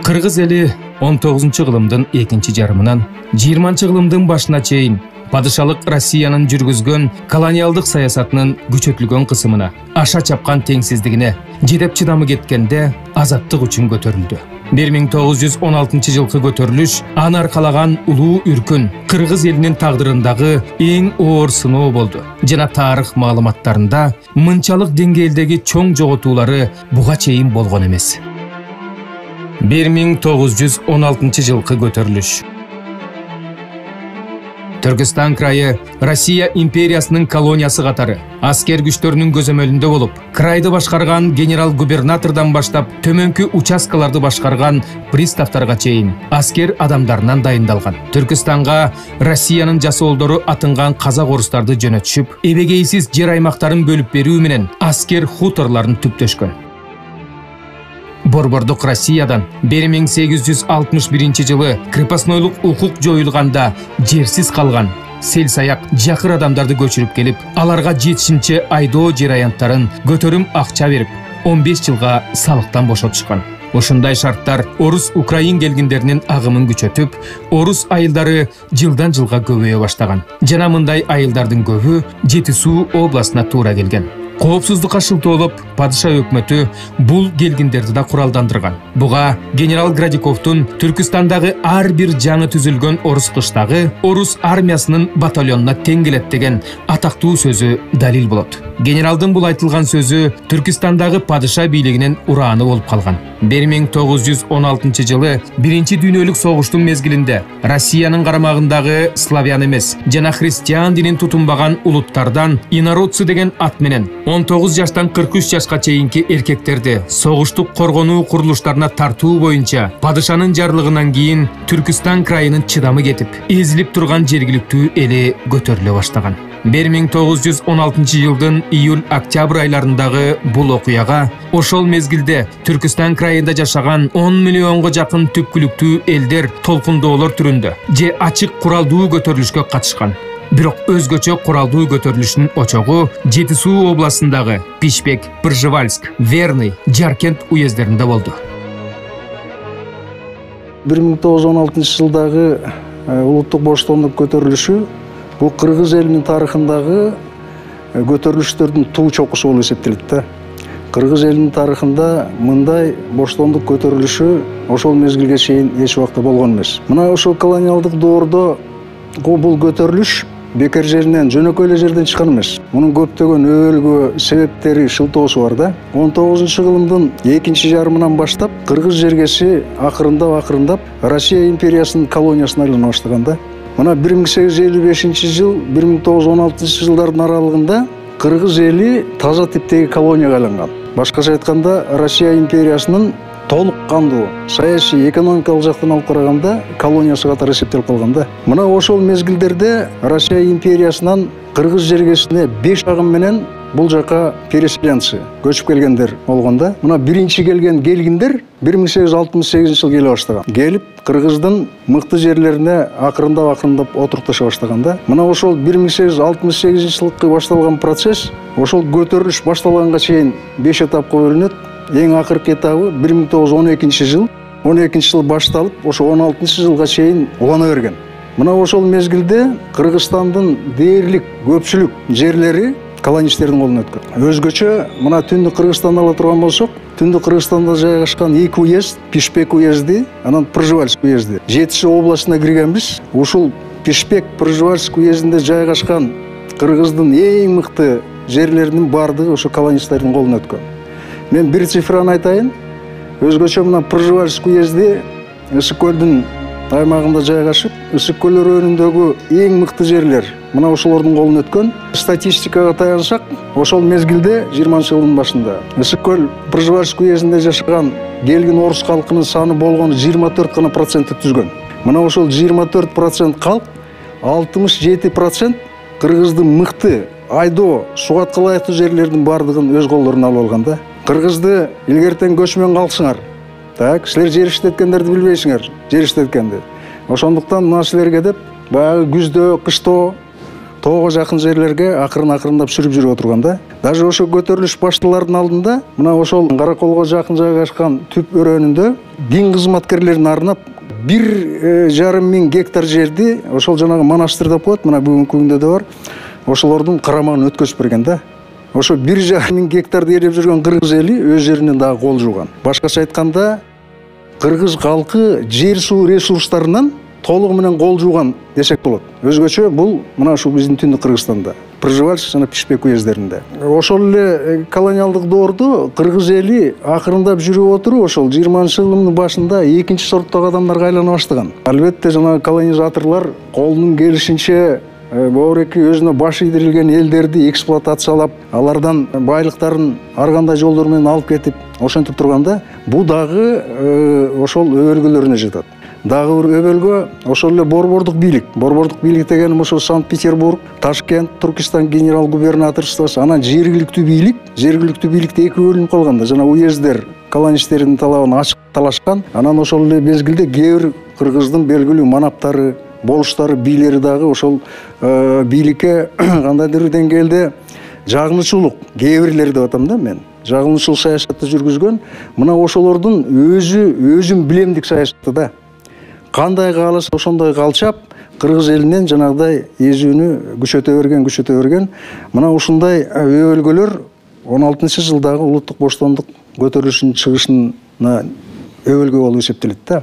Кыргыз эли 19-кылымдын экинчи жарымынан 20-кылымдын башына чейин падышалык Россиянын жүргүзгөн колониалдык саясатынын күчөтүлгөн кысымына, аша чапкан теңсиздигине жетеп чыдамы кеткенде азаттык үчүн көтөрүлдү. 1916 жылкы көтөрүлүш аны аркалаган улуу үркүн Кыргыз элинин тагдырындагы эң оор сыноо болду. Жана тарых маалыматтарында мынчалык деңгээлдеги чоң жоготуулары буга чейин болгон эмес. 1916 жылкы көтөрүлүш. Түркістан крайы Россия империясынын колониясы катары аскер күчтөрүнүн көзөмөлүндө болуп, крайды башкарган генерал-губернатордон баштап төмөнкү участкаларды башкарган приставтарга чейин аскер адамдарынан дайындалган. Түркістанга Россиянын жасоолдору атынган казак орустарды жөнөтүшүп, эбегейсиз жер аймактарын бөлүп берүү менен аскер хуторларын түптөшкөн. Борбордук Россиядан 1861 жылы крепостнойлук укук жоюлганда жерсиз калган сел-саяк жакыр адамдарды көчүрүп келип, аларга жетишинче айдоо жер аянттарын көтөрүм акча берип, 15 жылга салыктан бошотушкан. Ошундай шарттар орус украин келгиндеринин агымын күчөтүп, орус айылдары жылдан жылга көбөйө баштаган. Жана мындай айылдардын көбү Жети Суу областына туура келген. Коопсуздукка шылтоолоп, падыша өкмөтү бул келгиндерди да куралдандырган. Буга генерал Градиковдун Түркістандагы ар бир жаңы түзүлгөн орус кыштагы орус армиясынын батальонуна тең келет деген атактуу сөзү далил болот. Генералдын бул айтылган сөзү Түркістандагы падыша бийлигинин урааны болуп калган. 1916 жылы Биринчи дүйнөлүк согуштун мезгилинде Россиянын карамагындагы славян эмес жана христиан динин тутунбаган улуттардан инородцы деген ат менен 19 жаштан 43 жашка чейинки эркектерди согуштук коргонуу курулуштарына тартуу боюнча падышанын жарлыгынан кийин Түркістан крайынын чыдамы кетип, эзилип турган жергиликтүү эли көтөрүлө баштаган. 1916 жылдын июль-октябрь айларындагы бул окуяга ошол мезгилде Түркістан крайында жашаган 10 миллионго жакын түпкүлүктүү элдер толкундоолор түрүндө же ачык куралдуу көтөрүлүшкө катышкан. Бирок өзгөчө куралдуу көтөрүлүштүн очогу Жети Суу областындагы Пишпек, Пржевальск, Верный, Жаркент уездеринде болду. 1916 жылдагы улуттук боштондук көтөрүлүшү бул Кыргыз элинин тарыхындагы көтөрүлүштөрдүн туу чокусу болуп эсептелет да. Кыргыз элинин тарыхында мындай боштондук көтөрүлүшү ошол мезгилге чейин эч убакта болгон эмес. Мына ошол колониалдык доордо бул көтөрүлүш бекер жеринен, жөнөкөй эле жерден чыккан эмес. Мунун көптөгөн өбөлгө себептери, шылтоосу бар да. 19-кылымдын экинчи жарымынан баштап Кыргыз жергеси акырындап Россия империясынын колониясына айлана баштаган да. Мына 1855 жыл, 1916 жылдардын аралыгында Кыргыз эли таза типтеги колонияга айланган. Башкача айтканда, Россия империясынын толук кандуу саясий, экономикалык жактан алып караганда колониясы катары эсептелип калган да. Мына ошол мезгилдерде Россия империясынан Кыргыз жергесине 5 агым менен бул жака переселенцы көчүп келгендер болгон да. Мына биринчи келгиндер 1868 жыл келе баштаган. Келип Кыргыздын мыкты жерлерине акырындап отурукташа баштаган да. Мына ошол 1868 жылкы башталган процесс ошол көтөрүлүш башталганга чейин 5 этапка бөлүнөт. Эң акыркы этабы 1912 жыл. 12 жыл башталып, ошо 16 жылга чейин улана берген. Мына ошол мезгилде Кыргызстандын дээрлик көпчүлүк жерлери колонисттердин колуна өткөн. Өзгөчө мына Түндүк Кыргызстанды ала турган болсок, Түндүк Кыргызстанда жайгашкан 2 уезд, Пишпек уезди, анан Пржевальск уезди. Жети Суу областына киргенбиз. Ушул Пишпек, Пржевальск уездинде жайгашкан Кыргыздын эң мыкты жерлеринин бардыгы ошо колонисттердин колуна өткөн. Мен бир цифраны айтайын. Өзгөчө мына Пржевальск уезди Ысык көлдүн аймагында жайгашып, Ысык көл өрөөнүндөгү эң мыкты жерлер мына ошолордун колуна өткөн. Статистикага таянсак, ошол мезгилде 20-жылдын башында Ысык көл Пржевальск уездинде жашаган келгин орус калкынын саны болгону 24% түзгөн. Мына ошол 24% калк 67% Кыргыздын мыкты айдоо, суга ылайыктуу жерлердин бардыгын өз колдоруна алып алган да. Кыргызды илгертен көчмөн калсыңар. Так, силер жер иштеткендерди билбейсиңер, жер иштеткенди. Ошондуктан мына силерге деп баягы күздө, кыштоо тоого жакын жерлерге акырындап сүрүп жүрүп отурганда, даже ошо көтөрүлүш башталардын алдында мына ошол Караколго жакын жайгашкан түп өрөөнүндө дин кызматкерлерин арнап 1,5 миң гектар жерди ошол жанагы монастырь деп коет, мына бүгүнкү күндө да бар, ошолордун карамагына өткөзүп берген да. Ошо 1,5 миң гектарды ээлеп жүргөн кыргыз эли өз жеринен дагы кол жууган. Башкача айтканда, кыргыз калкы жер суу ресурстарынан толугу менен кол жууган десек болот. Өзгөчө бул мына ушул биздин түндүк Кыргызстанда, Пржевальск жана Пишпек уездеринде. Ошол эле колониалдык доордо кыргыз эли акырындап жүрүп отуруп, ошол 20-жылдын башында экинчи сорттогу адамдарга айлана баштаган. Албетте жана колонизаторлор колунун келишинче боореки өзүнө баш ийдирилген элдерди эксплуатациялап, алардан байлыктарын ар кандай жолдор менен алып кетип, ошентип турганда, бул дагы ошол өбөлгөлөрүнө жатат. Дагы бир өбөлгө ошол эле борбордук бийлик. Борбордук бийлик дегеним ошол Санкт-Петербург, Ташкент, Туркестан генерал губернаторствосу, анан жергиликтүү бийлик. Жергиликтүү бийликте эки бөлүнүп калганда, жана уездер колонисттердин талабын ачык талашкан. Анан ошол эле мезгилде кээ бир кыргыздын белгилүү манаптары, болуштары, бийлери дагы ошол бийликке кандайдыр деңгээлде жагынуучулук, кээ бирлери деп атам да мен. Жагынуучул саясатты жүргүзгөн, мына ошолордун өзүм билемдик саясаты да. Кандай кааласа ошондой калчап, кыргыз элинен жанагыдай эзүүнү күчөтө берген. Мына ушундай өбөлгөлөр 16-жылдагы улуттук боштондук көтөрүлүшүнүн чыгышына өбөлгө болуп эсептелет да.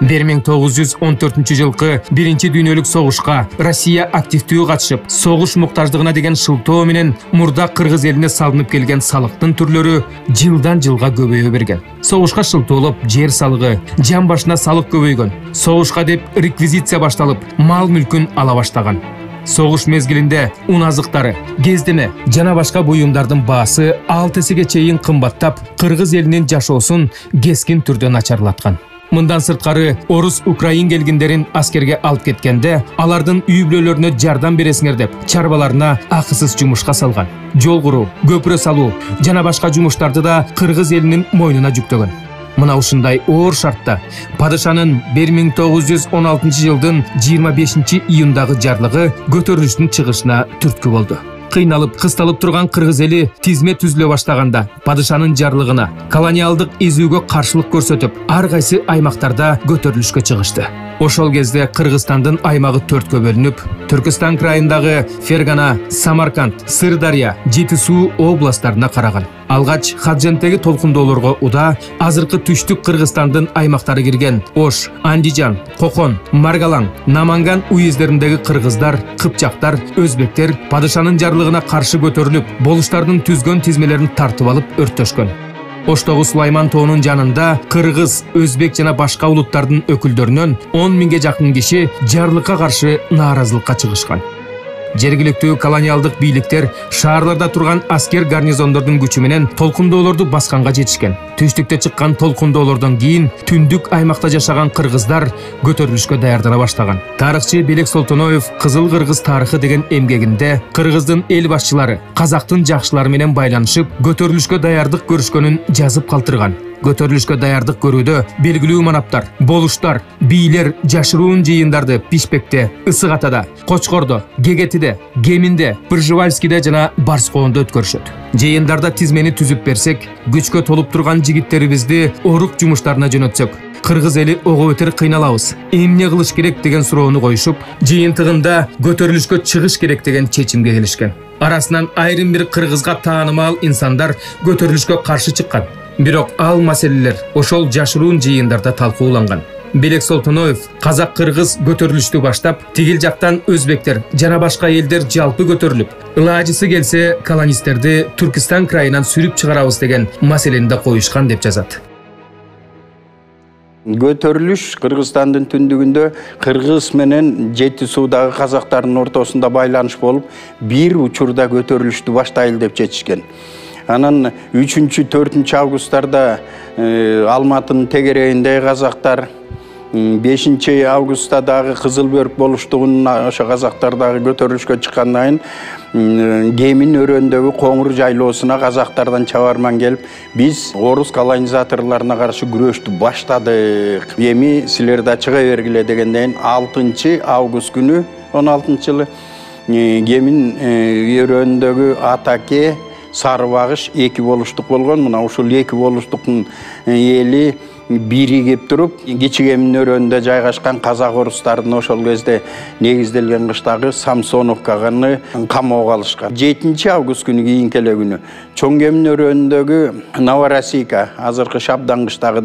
1914 биринчи дүйнөлүк согушка Россия активдүү катышып, согуш муктаждыгына деген шылтоо менен мурда кыргыз элине салынып келген салыктын түрлөрү жылдан жылга көбөйө берген. Согушка шылтоолоп жер салыгы, жан башына салык көбөйгөн. Согушка деп реквизиция башталып, мал мүлкүн ала баштаган. Согуш мезгилинде ун азыктары, кездеме жана башка буюмдардын баасы 6 эсеге чейин кымбаттап, кыргыз элинин жашоосун кескин түрдө начарлаткан. Мындан сырткары орус украин келгиндерин аскерге алып кеткенде, алардын үй бүлөлөрүнө жардам бересиңер деп чарбаларына акысыз жумушка салган. Жол куруу, көпүрө салуу жана башка жумуштарды да кыргыз элинин мойнуна жүктөгөн. Мына ушундай оор шартта падышанын 1916 жылдын 25 июндагы жарлыгы көтөрүлүштүн чыгышына түрткү болду. Кыйналып, кысталып турган кыргыз эли тизме түзүлө баштаганда, падышанын жарлыгына, колониалдык изүүгө каршылык көрсөтүп, ар кайсы аймактарда көтөрүлүшкө чыгышты. Ошол кезде Кыргызстандын аймагы 4кө бөлүнүп, Түркистан крайындагы Фергана, Самарканд, Сырдарья, Жети суу областтарына караган. Алгач Хаджентеги толкундоолорго уда азыркы түштүк Кыргызстандын аймактары кирген Ош, Андижан, Кохон, Маргалаң, Наманган уездериндеги кыргыздар, кыпчактар, өзбектер падышанын жарлыгына каршы көтөрүлүп, болуштардын түзгөн тизмелерин тартып алып өрттөшкөн. Оштогу Сулайман тоонун жанында кыргыз, өзбек жана башка улуттардын өкүлдөрүнөн 10 миңге жакын киши жарлыкка каршы нааразылыкка чыгышкан. Жергиликтүү колониалдык бийликтер шаарларда турган аскер гарнизондордун күчү менен толкундоолорду басканга жетишкен. Түштүктө чыккан толкундоолордон кийин түндүк аймакта жашаган кыргыздар көтөрүлүшкө даярдана баштаган. Тарыхчы Белек Солтоноев Кызыл кыргыз тарыхы деген эмгегинде кыргыздын эл башчылары казактын жакшылары менен байланышып, көтөрүлүшкө даярдык көрүшкөнүн жазып калтырган. Көтөрүлүшкө даярдык көрүүдө белгилүү манаптар, болуштар, бийлер жашыруун жыйындарды Пишпекте, Ысык Атада, Кочкордо, Гегетиде, Кеминде, Пржевальскиде жана Барскоондо өткөрүшөт. Жыйындарда тизмени түзүп берсек, күчкө толуп турган жигиттерибизди орук жумуштарына жөнөтсөк, кыргыз эли ого бетер кыйналабыз. Эмне кылыш керек деген суроону коюшуп, жыйынтыгында көтөрүлүшкө чыгыш керек деген чечимге келишкен. Арасынан айрым бир кыргызга таанымал инсандар көтөрүлүшкө каршы чыккан. Бирок ал маселелер ошол жашыруун жыйындарда талкууланган. Белек Солтоноев казак-кыргыз көтөрүлүштү баштап, тигил жактан өзбектер жана башка элдер жалпы көтөрүлүп, ылажысы келсе колонисттерди Түркистан крайынан сүрүп чыгарабыз деген маселени да коюшкан деп жазат. Көтөрүлүш Кыргызстандын түндүгүндө кыргыз менен Жети суудагы казактардын ортосунда байланыш болуп, бир учурда көтөрүлүштү баштайлы деп чечишкен. Анан 3-4 августтарда Алматынын тегерегиндеги казактар, 5 августта дагы Кызыл бөрк болуштугунун ошо казактар дагы көтөрүлүшкө чыккандан кийин Кемин өрөөндөгү Коңур жайлоосуна казактардан чабарман келип, биз орус колонизаторлоруна каршы күрөштү баштадык. Эми силер да чыга бергиле дегенден 6 август күнү 16-жылы Кемин өрөөнүндөгү Атаке, Сарыбагыш 2 болуштук болгон. Мына ушул 2 болуштуктун эли биригип туруп, Кичигемин өрөөнүндө жайгашкан казак орустардын ошол кезде негизделген кыштагы Самсоновканы камоого алышкан. 7 август күнү кийинки эле күнү Чоң Кемин өрөөнүндөгү Новороссийка, азыркы Шабдан кыштагы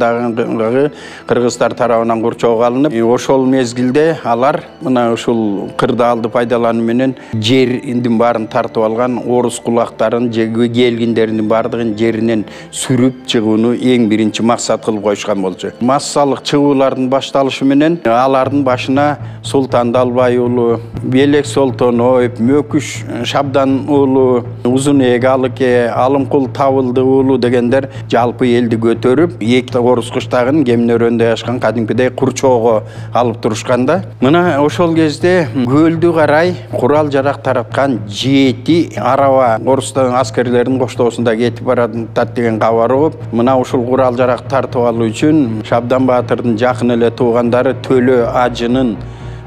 кыргыздар тарабынан курчоого алынып, ошол мезгилде алар мына ушул кырдаалды пайдалануу менен жердин баарын тартып алган, орус кулактарын келгиндердин баардыгын жеринен сүрүп чыгууну эң биринчи максат кылып койушкан болчу. Массалык чыгуулардын башталышы менен алардын башына Султан Далбай уулу, Белек Солтоноев, Мөкүш Шабдан уулу, Узунээк Алыке, Алымкул Табылды уулу дегендер жалпы элди көтөрүп, эки орус кыштагын Кемин өрөөнүндө жашкан кадимкидей курчоого алып турушканда, мына ошол кезде көлдү карай курал жарак тараткан 7 араба орустун аскерлеринин коштоосунда кетип баратат деген кабар угуп, мына ушул курал жарак тартып алуу үчүн Шабдан Баатырдын жакын эле туугандары Төлө Ажынын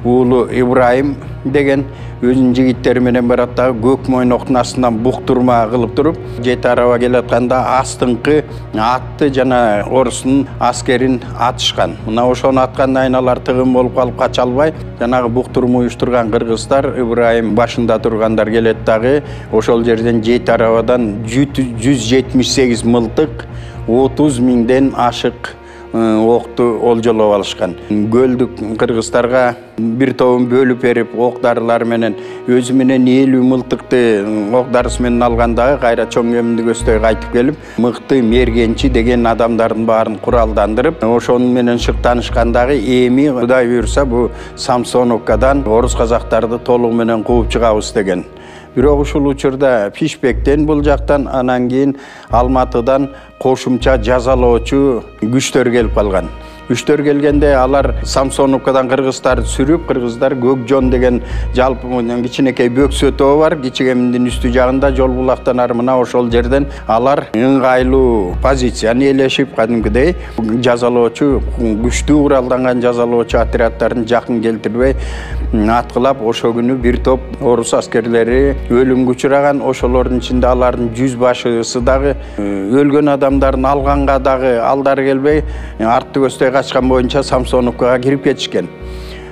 уулу Ибрайым деген өзүнүн жигиттери менен барат дагы көк мойноктун астынан буктурма кылып туруп, 7 араба келатканда астыңкы атты жана орустун аскерин атышкан. Мына ошону аткандан кийин алар тыгын болуп калып кача албай, жанагы буктурма уюштурган кыргыздар Ибрайым башында тургандар келет дагы ошол жерден 7 арабадан 178 мылтык, 30 миңден ашык окту олжолоп алышкан. Көлдүк кыргыздарга бир тобун бөлүп берип, ок дарылар менен өзү менен 50 мылтыкты ок дарысы менен алгандагы кайра Чоң Кеминди көздөй кайтып келип, мыкты мергенчи деген адамдардын баарын куралдандырып, ошону менен шыктанышкандагы эми Кудай буйрса бу Самсоновкадан орус казактарды толугу менен кууп чыгабыз деген. Бирок ушул учурда Пишпектен бул жактан, анан кийин Алматыдан кошумча жазалоочу күчтөр келип калган. Күчтөр келгенде алар Самсоновкадан кыргыздарды сүрүп, кыргыздар Көкжон деген жалпы кичинекей бөксө тоо бар, Кичигеминдин үстү жагында жол булактан ары мына ошол жерден алар ыңгайлуу позицияны ээлешип, кадимкидей жазалоочу күчтүү куралданган жазалоочу отряддарын жакын келтирбей аткылап, ошол күнү бир топ орус аскерлери өлүмгө учураган. Ошолордун ичинде алардын 100 башысы дагы өлгөн адамдарын алганга дагы алдары келбей, артты көздөй качкан боюнча Самсоновкага кирип кетишкен.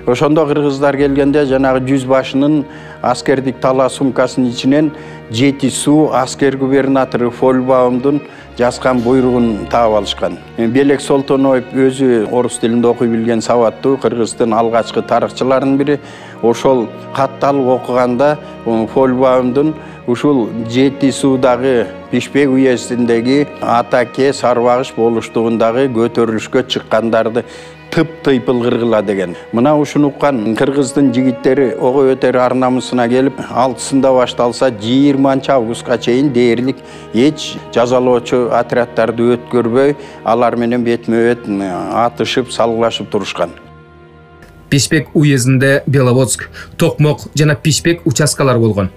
Ошондо кыргыздар келгенде жанагы 100 башынын аскердик тала сумкасынын ичинен 7 суу аскер губернатору Фольбаумдун жазган буйругун таап алышкан. Белек Солтоноев өзү орус тилинде окуй билген сабаттуу кыргыздын алгачкы тарыхчыларынын бири. Ошол катты алып окуганда Фольбаумдун ушул 7 суудагы Пишпек уездиндеги Атаке, Сарыбагыш болуштугундагы көтөрүлүшкө чыккандарды тып-тыйпыл кыргыла деген. Мына ушуну уккан кыргыздын жигиттери ого өтөр ар намысына келип, 6-сында башталса 20 августка чейин дээрлик эч жазалоочу отряддарды өткөрбөй, алар менен бетме-бет атышып, салгылашып турушкан. Пишпек уездинде Беловодск, Токмок жана Пишпек участкалар болгон.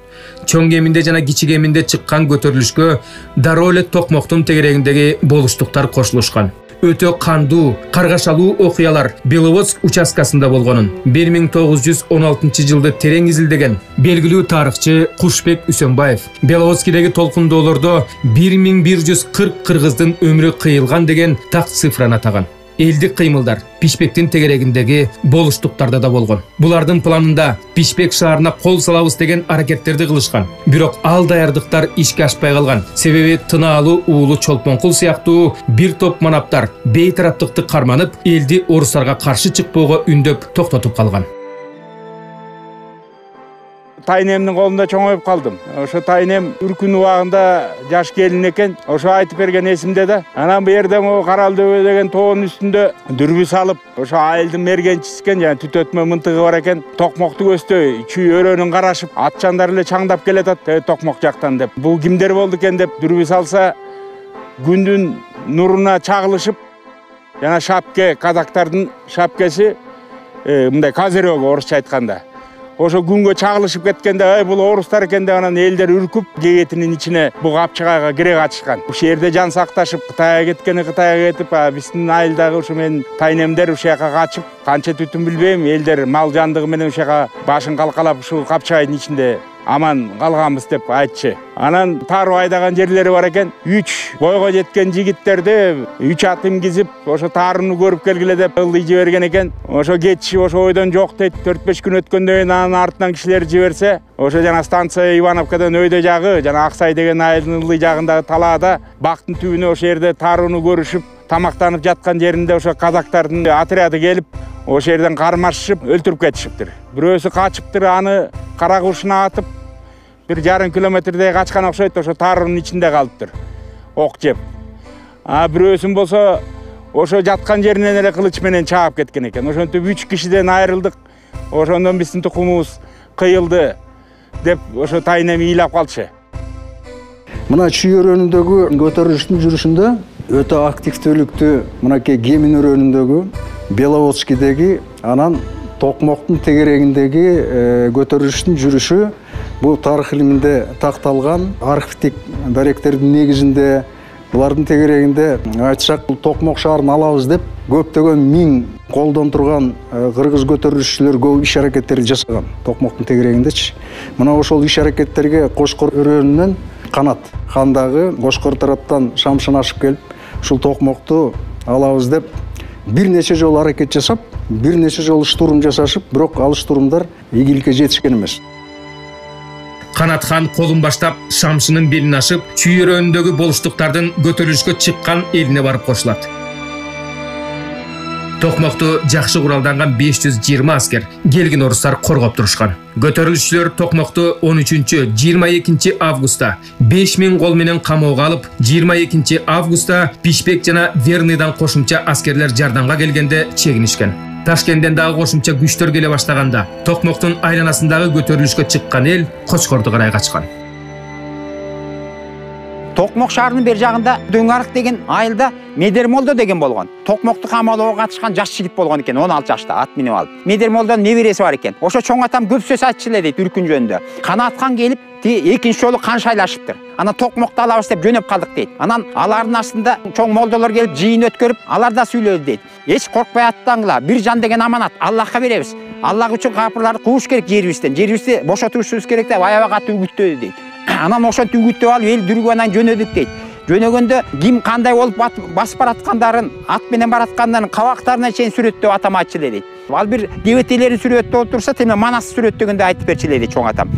Чоң Кеминде жана Кичигеминде чыккан көтөрүлүшкө дароо эле Токмоктун тегерегиндеги болуштуктар кошулушкан. Өтө кандуу, каргашалуу окуялар Беловодск участкасында болгонун 1916-жылды терең изилдеген белгилүү тарыхчы Кушбек Үсөнбаев Беловодскидеги толкундоолордо 1140 кыргыздын өмүрү кыйылган деген так цифраны атаган. Элдик кыймылдар Пишпектин тегерегиндеги болуштуктарда да болгон. Булардын планында Пишпек шаарына кол салабыз деген аракеттерди кылышкан. Бирок ал даярдыктар ишке ашпай калган. Себеби Тынаалуу уулу Чолпонкул сыяктуу бир топ манаптар бейтараптыкты карманып, элди орустарга каршы чыкпоого үндөп токтотуп калган. Тайнемдин колунда чоңоюп калдым. Ошо тайнем үркүн убагында жаш келин экен. Ошо айтып берген эсимде да. Анан бу жерден Карал дөбө деген тоонун үстүндө дүрбү салып, ошо айылдын мергенчиси экен, жана түтөтмө мынтыгы бар экен. Токмокту көздөй чүй өрөөнүн карашып, атчандар эле чаңдап келатат Токмок жактан деп. Бул кимдер болду экен деп дүрбү салса, күндүн нуруна чагылышып, жана шапке, казактардын шапкеси мындай козырёгу орусча айтканда. ошо күнгө чагылышып кеткенде бул орустар экен деп анан элдер үркүп кегетинин ичине бул капчыгайга кире катышкан. Ушул жерде жан сакташып Кытайга кеткени Кытайга кетип, биздин айылдагы ушу менин тайнемдер ушул жака качып, канча түтүн билбейм, элдер мал жандыгы менен ушул жака башын калкалап ушул капчыгайдын ичинде аман калганбыз деп айтчы. Анан таруу айдаган жерлери бар экен. 3 бойго жеткен жигиттерди 3 ат мингизип, ошо тарууну көрүп келгиле деп ылдый жиберген экен. Ошо кетиши ошо ойдон жок дейт. 4-5 күн өткөндөн кийин анын артынан кишилер жиберсе, ошо жана станция Ивановкадан өйдө жагы, жана Аксай деген айылдын ылдый жагындагы талаада бактын түбүнө ошо жерде тарууну көрүшүп, тамактанып жаткан жеринде ошо казактардын отряды келип, ошо жерден кармашышып, өлтүрүп кетишиптир. Бирөөсү качыптыр, аны кара куршуна атып, 1,5 километрдей качкан окшойт, ошо тарыунун ичинде калыптыр. Ок жеп. Бирөөсүн болсо ошо жаткан жеринен эле кылыч менен чаап кеткен экен. Ошентип 3 кишиден айрылдык. Ошондон биздин тукумубуз кыйылды деп ошо тайнем ыйлап калчы. Мына Чүй өрөөнүндөгү көтөрүлүштүн жүрүшүндө өтө активдүүлүктү мынакей Кемин өрөөнүндөгү, Беловодскийдеги, анан Токмоктун тегерегиндеги көтөрүлүштүн жүрүшү бул тарых илиминде такталган архивдик даректердин негизинде, булардын тегерегинде айтсак, бул Токмок шаарын алабыз деп көптөгөн миң колдон турган кыргыз көтөрүлүшчүлөр көп иш аракеттерди жасаган Токмоктун тегерегиндечи. Мына ошол иш аракеттерге Кошкор өрөөнүнөн Канат хандагы Кошкор тараптан шамшын ашып келип, ушул Токмокту алабыз деп бир нече жолу аракет жасап, бир нече жолу штурм жасашып, бирок ал штурмдар ийгиликке жетишкен эмес. Канат хан колун баштап, шамшынын белин ашып, Чүй өрөөнүндөгү болуштуктардын көтөрүлүшкө чыккан элине барып кошулат. Токмокту жакшы куралданган 520 аскер келген орустар коргоп турушкан. Көтөрүлүшчүлөр Токмокту 13-22 августта 5000 кол менен камоого алып, 22 августта Бишбек жана Верныйдан кошумча аскерлер жардамга келгенде чегинишкен. Ташкенттен дагы кошумча күчтөр келе баштаганда, Токмоктун айланасындагы көтөрүлүшкө чыккан эл Кочкорду карай качкан. Токмок шаарынын бер жагында Дөңарык деген айылда Медермолдо деген болгон. Токмокту камоолоого катышкан жаш жигит болгон экен, 16 жашта ат минип алып. Медермолдонун небереси бар экен. Ошо чоң атам көп сөз айтчу эле дейт үркүн жөнүндө. Канат хан келип, экинчи жолу кан шайлашыптыр. Анан Токмокту алабыз деп жөнөп калдык дейт. Анан алардын астында чоң молдолор келип жыйын өткөрүп, алар да сүйлөдү дейт. Эч коркпой аттаңыла, бир жан деген аманат, Аллахка беребиз. Аллах үчүн капырларды кууш керек жерибизден. Жерибизди бошотушубуз керек деп аябай катуу үгүттөдү дейт. Анан ошентип үгүттөп алып эл дүргүп анан жөнөдүк дейт. Жөнөгөндө ким кандай болуп басып бараткандарын, ат менен бараткандарын кабактарына чейин сүрөттөп атам айтчу эле дейт. Ал бир дебетелерин сүрөттөп турса, теме манас сүрөттөгөндө айтып берчү эле дейт чоң атам.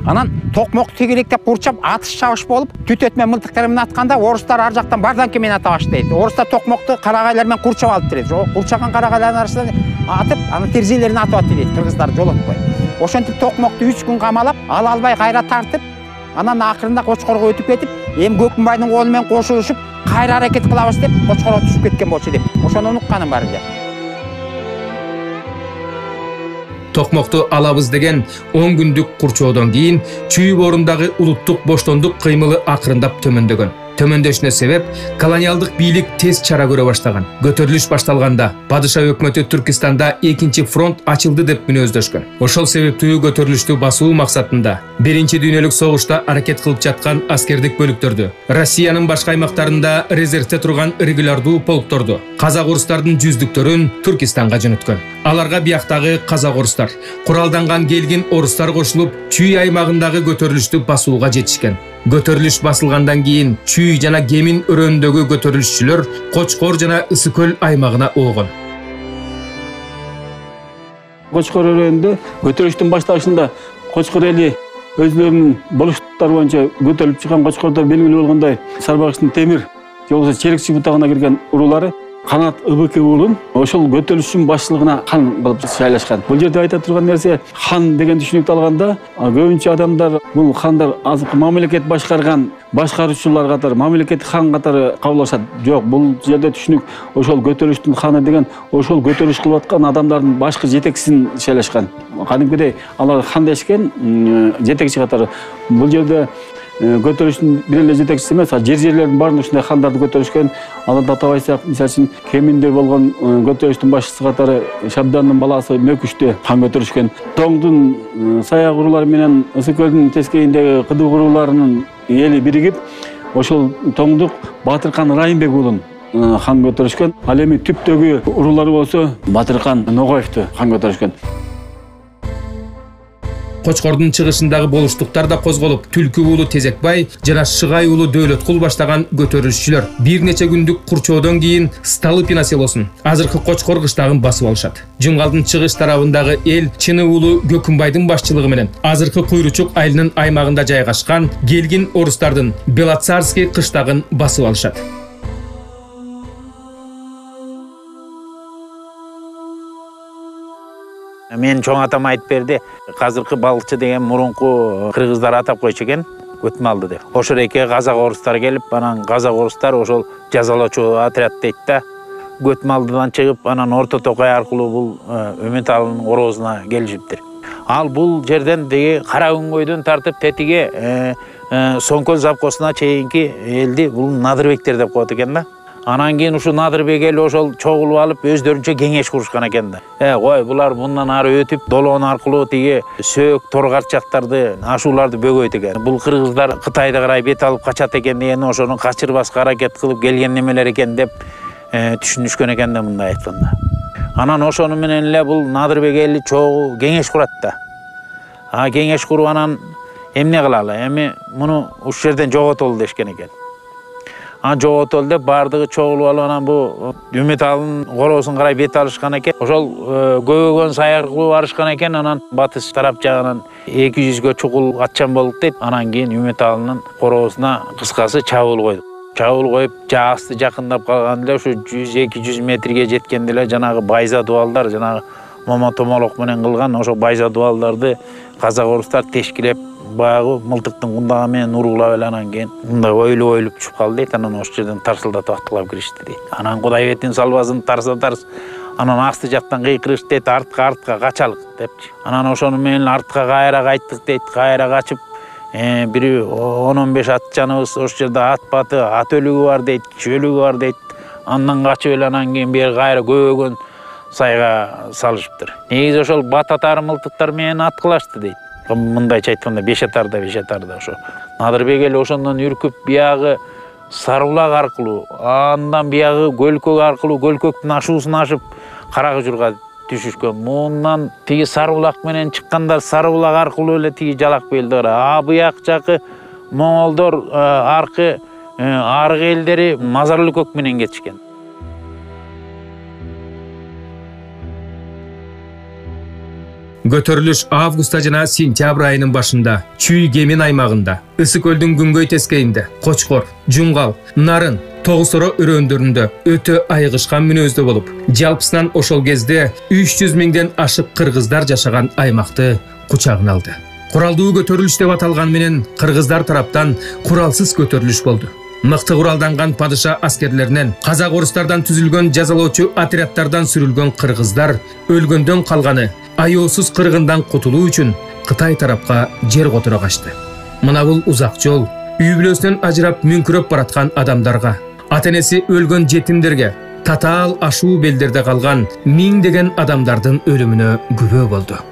Анан Токмокту тегеректеп курчап, атыш чабыш болуп, түтөт менен мылтыктар менен атканда орустар ар жактан барданке менен ата баштайт. Орустар Токмокту карагайлар менен курчап алып дейт. Курчаган карагайлардын арасынан атып, анын терзелерин атып атты дейт, кыргыздар жолотпой. Ошентип Токмокту 3 күн камалап, ала албай кайра тартып, анан акырында Кочкорго өтүп кетип, эми Көкүнбайдын колу менен кошулушуп, кайра аракет кылабыз деп Кочкорго түшүп кеткен болчу деп. Ошону унукканым бар эле. Токмокту алабыз деген 10 күндүк курчоодон кийин Чүй боорундагы улуттук боштондук кыймылы акырындап төмөндөгөн. Төмөндөшүнө себеп колониалдык бийлик тез чара көрө баштаган. Көтөрүлүш башталганда падыша өкмөтү Түркистанда 2-чи фронт ачылды деп мүнөздөшкөн. Ошол себептүү көтөрүлүштү басуу максатында Биринчи дүйнөлүк согушта аракет кылып жаткан аскердик бөлүктөрдү, Россиянын башка аймактарында резервте турган регулярдуу полкторду, казак орустардын жүздүктөрүн Түркистанга жөнөткөн. Аларга бияктагы казак орустар, куралданган келгин орустар кошулуп, Чүй аймагындагы көтөрүлүштү басууга жетишкен. Көтөрүлүш басылгандан кийин Чүй жана Кемин өрөөнүндөгү көтөрүлүшчүлөр Кочкор жана Ысык көл аймагына оогон. Кочкор өрөөнүндө көтөрүлүштүн башталышында Кочкор эли өзлөрүнүн болуштуктары боюнча көтөрүлүп чыккан, Кочкордо белгилүү болгондой Сарбагычтын Темир же болбосо Черекчи бутагына кирген урулары Канат ыбык уулун ошол көтөрүлүштүн башчылыгына хан кылып шайлашкан. Бул жерде айта турган нерсе, хан деген түшүнүктү алганда, көбүнчө адамдар бул хандар азыркы мамлекет башкарган башкаруучулар катары, мамлекет хан катары кабыл алышат. Жок, бул жерде түшүнүк ошол көтөрүлүштүн ханы деген ошол көтөрүлүш кылып аткан адамдардын башкы жетекчисин шайлашкан. Кадимкидей алар хан дешкен жетекчи катары. Бул жерде көтөрүштүн бир эле жетекчиси эмес, жерлердин баарында ушундай хандарды көтөрүшкөн. Андан атап айтсак, мисалы үчүн Кеминде болгон көтөрүштүн башчысы катары Шабдандын баласы Мөкүштө хан көтөрүшкөн. Тоңдун саяк уруулары менен Ысык көлдүн тескейиндеги кыдык урууларынын эли биригип, ошол Тоңдук Батыркан Райымбек уулун хан көтөрүшкөн. Ал эми түптөгү уруулары болсо Батыркан Ногоевду хан көтөрүшкөн. Кочкордун чыгышындагы болуштуктар да козголуп, Түлкү уулу Тезекбай жана Шыгай уулу Дөөлөткул баштаган көтөрүлүшчүлөр бир нече күндүк курчоодон кийин Столыпино селосун, азыркы Кочкор кыштагын басып алышат. Жумгалдын чыгыш тарабындагы эл Чыны уулу Көкүмбайдын башчылыгы менен азыркы Куйручук айылынын аймагында жайгашкан келгин орустардын Белоцарский кыштагын басып алышат. Мен чоң атам айтып берди, казыркы балыкчы деген мурунку кыргыздар атап койчу экен, Көтмалды деп. Ошол эке казак орустар келип, анан казак орустар ошол жазалоочу отряд дейт да, Көтмалдыдан чыгып, анан Орто Токай аркылуу бул Үмүталынын ороозуна келишиптир. Ал бул жерден деги Кара Күнгөйдөн тартып тетиге Соңкөл завкосуна чейинки элди бул Надырбектер деп коет экен да. Анан кийин ушу Надырбек эли ошол чогулуп алып өздөрүнчө кеңеш курушкан экен да. Кой, булар мындан ары өтүп, Долоон аркылуу тиги Сөөк, Торгарчактарды, ашууларды бөгөйт экен. Бул кыргыздар Кытайга карай бет алып качат экен деген, ошону качырбаска аракет кылып келген немелер экен деп түшүнүшкөн экен да, мындай айтканда. Анан ошону менен эле бул Надырбек эли чогуу кеңеш курат да. Кеңеш куруп анан эмне кылалы? Эми муну ушул жерден жоготолу дешкен экен. Жоготол деп бардыгы чогулуп алып анан бу Үмүталынын ороосун карай бет алышкан экен. Ошол көбөгөн саяркылуу барышкан экен. Анан батыш тарап жагынан 200гө чукул атчан болуп дейт. Анан кийин Үмүталынын ороосуна кыскасы чабуул койду. Чабуул коюп, асты жакындап калганда ушу 100-200 метрге жеткенде эле жанагы байза дуалдар, жанагы Момо Томолок менен кылган ошо байза дуалдарды казак орустар тешкилеп, баягы мылтыктын кундагы менен уруулап эле анан кийин мындай ойлоп түшүп калды дейт. Анан ошол жерден тарсылдатып аттылап киришти дейт. Анан Кудайбектин салбасын тарса-тарс, анан асты жактан кыйкырышты дейт, артка качалык депчи. Анан ошону менен артка кайра кайттык дейт, кайра качып, бири 10-15 атчаныбыз ошол жерде ат баты, ат өлүгү бар дейт, киши өлүгү бар дейт. Андан качып эле анан кийин бери кайра көбөгөн сайга салышыптыр. Негизи ошол бат атары мылтыктар менен аткылашты дейт. Мындайча айтканда беш атарда ошо. Надырбек эли ошондон үркүп биягы Сарыбулак аркылуу, андан биягы Көлкөк аркылуу, Көлкөктүн ашуусун ашып Каракыжурга түшүшкөн. Муундан тиги Сарыбулак менен чыккандар Сарыбулак аркылуу эле тиги Жалак белди бар. Буяк жакы Моңолдор аркы арык элдери Мазарлыкөк менен кетишкен. Көтөрүлүш августта жана сентябрь айынын башында Чүй Кемин аймагында, Ысык көлдүн күнгөй тескейинде, Кочкор, Жумгал, Нарын, Тогусоро өрөөндөрүндө өтө айыгышкан мүнөздө болуп, жалпысынан ошол кезде 300 миңден ашык кыргыздар жашаган аймакты кучагына алды. Куралдуу көтөрүлүш деп аталган менен кыргыздар тараптан куралсыз көтөрүлүш болду. Мыкты куралданган падыша аскерлеринен, казак орустардан түзүлгөн жазалоочу отрядтардан сүрүлгөн кыргыздар өлгөндөн калганы аяосуз кыргындан кутулуу үчүн Кытай тарапка жер которо качты. Мына бул узак жол үй бүлөсүнөн ажырап мүңкүрөп бараткан адамдарга, ата-энеси өлгөн жетимдерге, татаал ашуу белдерде калган миңдеген адамдардын өлүмүнө күбө болду.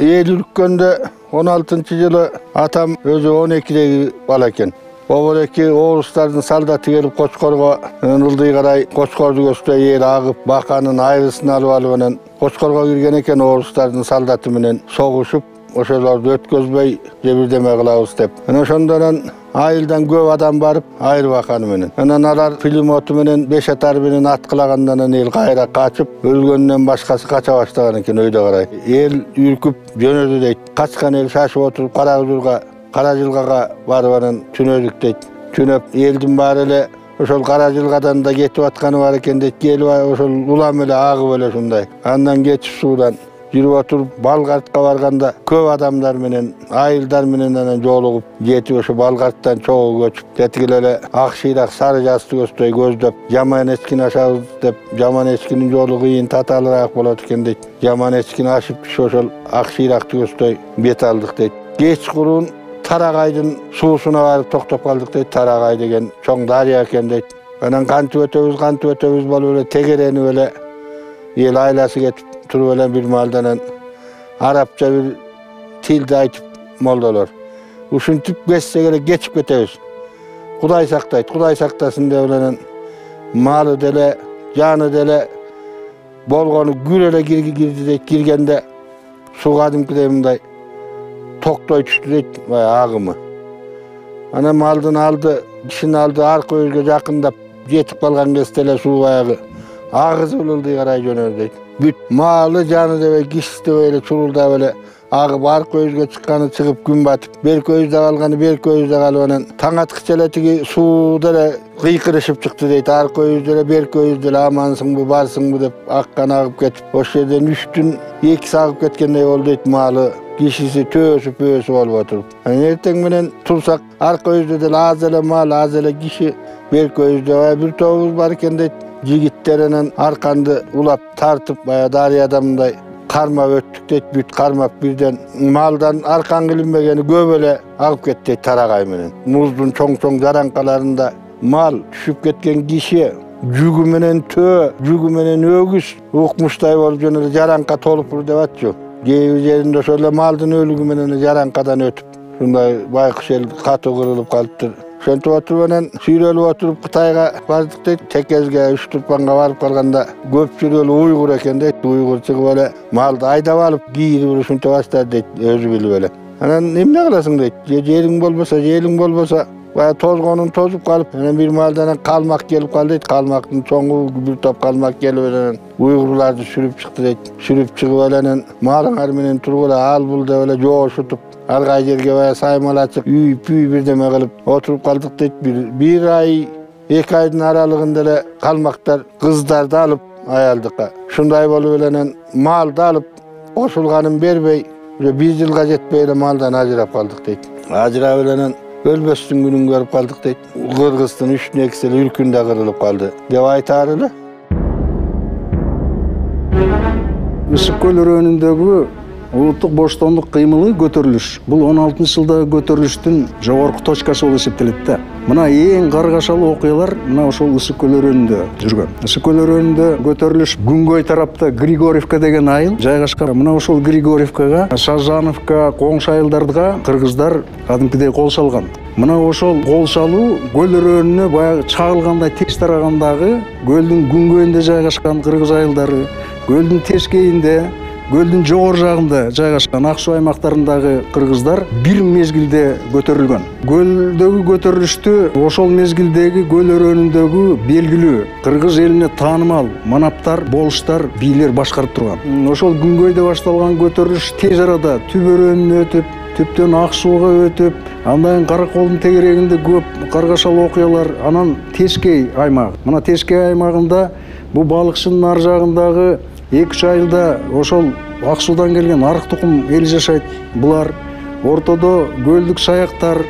Эл үрккөндө 16-жылы атам өзү 12-деги бала экен. Обол эки орустардын солдаты келип Кочкорго ылдый карай Кочкорду көздөй эл агып баканын айрысын алып анан Кочкорго кирген экен орустардын солдаты менен согушуп, ошолорду өткөзбөй же бирдеме кылабыз деп. Анан ошондон айылдан көп адам барып айрып аканы менен. Анан алар пулемоту менен 5 атар менен аткылагандан анан эл кайра качып, өлгөндөн башкасы кача баштаган экен өйдө карай. Эл үркүп жөнөдү дейт. Качкан эл шашып отуруп Каражылгага барып анан түнөдүк дейт. Түнөп элдин баары эле ошол Каражылгадан да кетип атканы бар экен дейт. Келип ошол улам эле агып эле ушундай. Андан кетип суудан жүрүп отуруп Балгартка барганда көп адамдар менен, айылдар менен анан жолугуп, жетип ошо Балгарттан чогуу көчүп, тетигил эле ак шыйрак сары жасты көздөй көздөп, жаман эчкини ашабыз деп, жаман эчкинин жолу кыйын татаалыраак болот экен дейт. Жаман эчкини ашып ошол ак шыйракты көздөй бет алдык дейт. Кечкурун Тарагайдын суусуна барып токтоп калдык дейт. Тарагай деген чоң дарыя экен дейт. Анан кантип өтөбүз болуп эле тегеренип эле эл айласы кетип туруп эле бир маалдан арабча бир тилди айтып молдолор. Ушинтип кетсек эле кечип кетебиз. Кудай сактайт, Кудай сактасын деп эле малы деле, жаны деле болгону гүл эле кирди дейт. Киргенде суу кадимкидей мындай токтой түштү дейт, агымы. Анан малдын алды, кишинин алды аркы өзгө жакындап жетип калган кезде эле суу баягы агызып ылдый карай жөнөр дейт. Бүт малы, жаны дебей, кишиси дебей эле чурулдап эле агып аркы өзгө чыкканы чыгып күн батып, берки өздө калганы берки өздө калып анан таң аткыча эле тиги сууда эле кыйкырышып чыкты дейт. Аркы өздө эле берки өздө эле амансыңбы, барсыңбы деп аккан агып кетип, ошол жерден 3 түн 2 агып кеткендей болду дейт. Малы, кишиси төсү болуп отуруп. Эртең менен турсак аркы өздө деле аз эле мал, аз эле киши, берки өздө бир тобубуз бар экен дейт. Жигиттер анан арканды улап тартып баягы дарыяда мындай кармап өттүк дейт. Бүт кармап бирден малдан аркан килинбегени көп эле агып кетти дейт Тарагай менен. Муздун чоң жаранкаларында мал түшүп кеткен киши, жүгү менен төө, жүгү менен өгүз укмуштай болуп жөн эле жаранка толуптур деп атчу. Кээ бир жеринде ошол эле малдын өлүгү менен жаранкадан өтүп, ушундай байкуш эл катуу кырылып калыптыр. Ошентип отуруп анан сүйрөлүп отуруп Кытайга бардык дейт. Текезге, Үч Турпанга барып калганда көпчүлүгү уйгур экен дейт. Уйгур чыгып эле малды айдап алып кийирип ушинте баштады дейт, өзү билип эле. Анан эмне кыласың дейт. Жериң болбосо, желиң болбосо, баягы тозгонун тозуп калып, анан бир маалдан калмак келип калды дейт. Калмактын чоңу бир топ калмак келип анан уйгурларды сүрүп чыкты дейт. Сүрүп чыгып эле анан малыңар менен тургула ал бул деп эле жоошутуп, ар кай жерге баягы саймалачып, үй бирдеме кылып отуруп калдык дейт. Бир ай, 2 айдын аралыгында эле калмактар кыздарды алып аялдыкка. Ушундай болуп эле анан малды алып кошулганын бербей, 1 жылга жетпей эле малдан ажырап калдык дейт. Ажырап эле анан өлбөстүн күнүн көрүп калдык дейт. Кыргыздын 3-төн 2 эле үлкүндө кырылып калды деп айтаар эле. Ысык көл өрөөнүндөгү улуттук боштондук кыймылы көтөрүлүш. Бул 16-жылдагы көтөрүлүштүн жогорку точкасы болуп эсептелет да. Мына эң каргашалуу окуялар мына ошол Ысык көл өрөөнүндө жүргөн. Ысык көл өрөөнүндө көтөрүлүш күнгөй тарапта Григорьевка деген айыл жайгашкан. Мына ошол Григорьевкага, Шажановка, коңшу айылдарга кыргыздар кадимкидей кол салган. Мына ошол кол салуу көл өрөөнүнө баягы чагылгандай тез тарагандагы көлдүн күнгөйүндө жайгашкан кыргыз айылдары, көлдүн тескейинде, көлдүн жогору жагында жайгашкан ак суу аймактарындагы кыргыздар бир мезгилде көтөрүлгөн. Көлдөгү көтөрүлүштү ошол мезгилдеги көл өрөөнүндөгү белгилүү кыргыз элине таанымал манаптар, болуштар, бийлер башкарып турган. Ошол күнгөйдө башталган көтөрүлүш тез арада Түп өрөөнүнө өтүп, Түптөн ак сууга өтүп, андан Караколдун тегерегинде көп каргашалуу окуялар, анан Тескей аймагы. Мына Тескей аймагында бул балыкчынын ар жагындагы 2-3 айылда ошол ак суудан келген арык тукум эл жашайт. Булар ортодо көлдүк саяктар,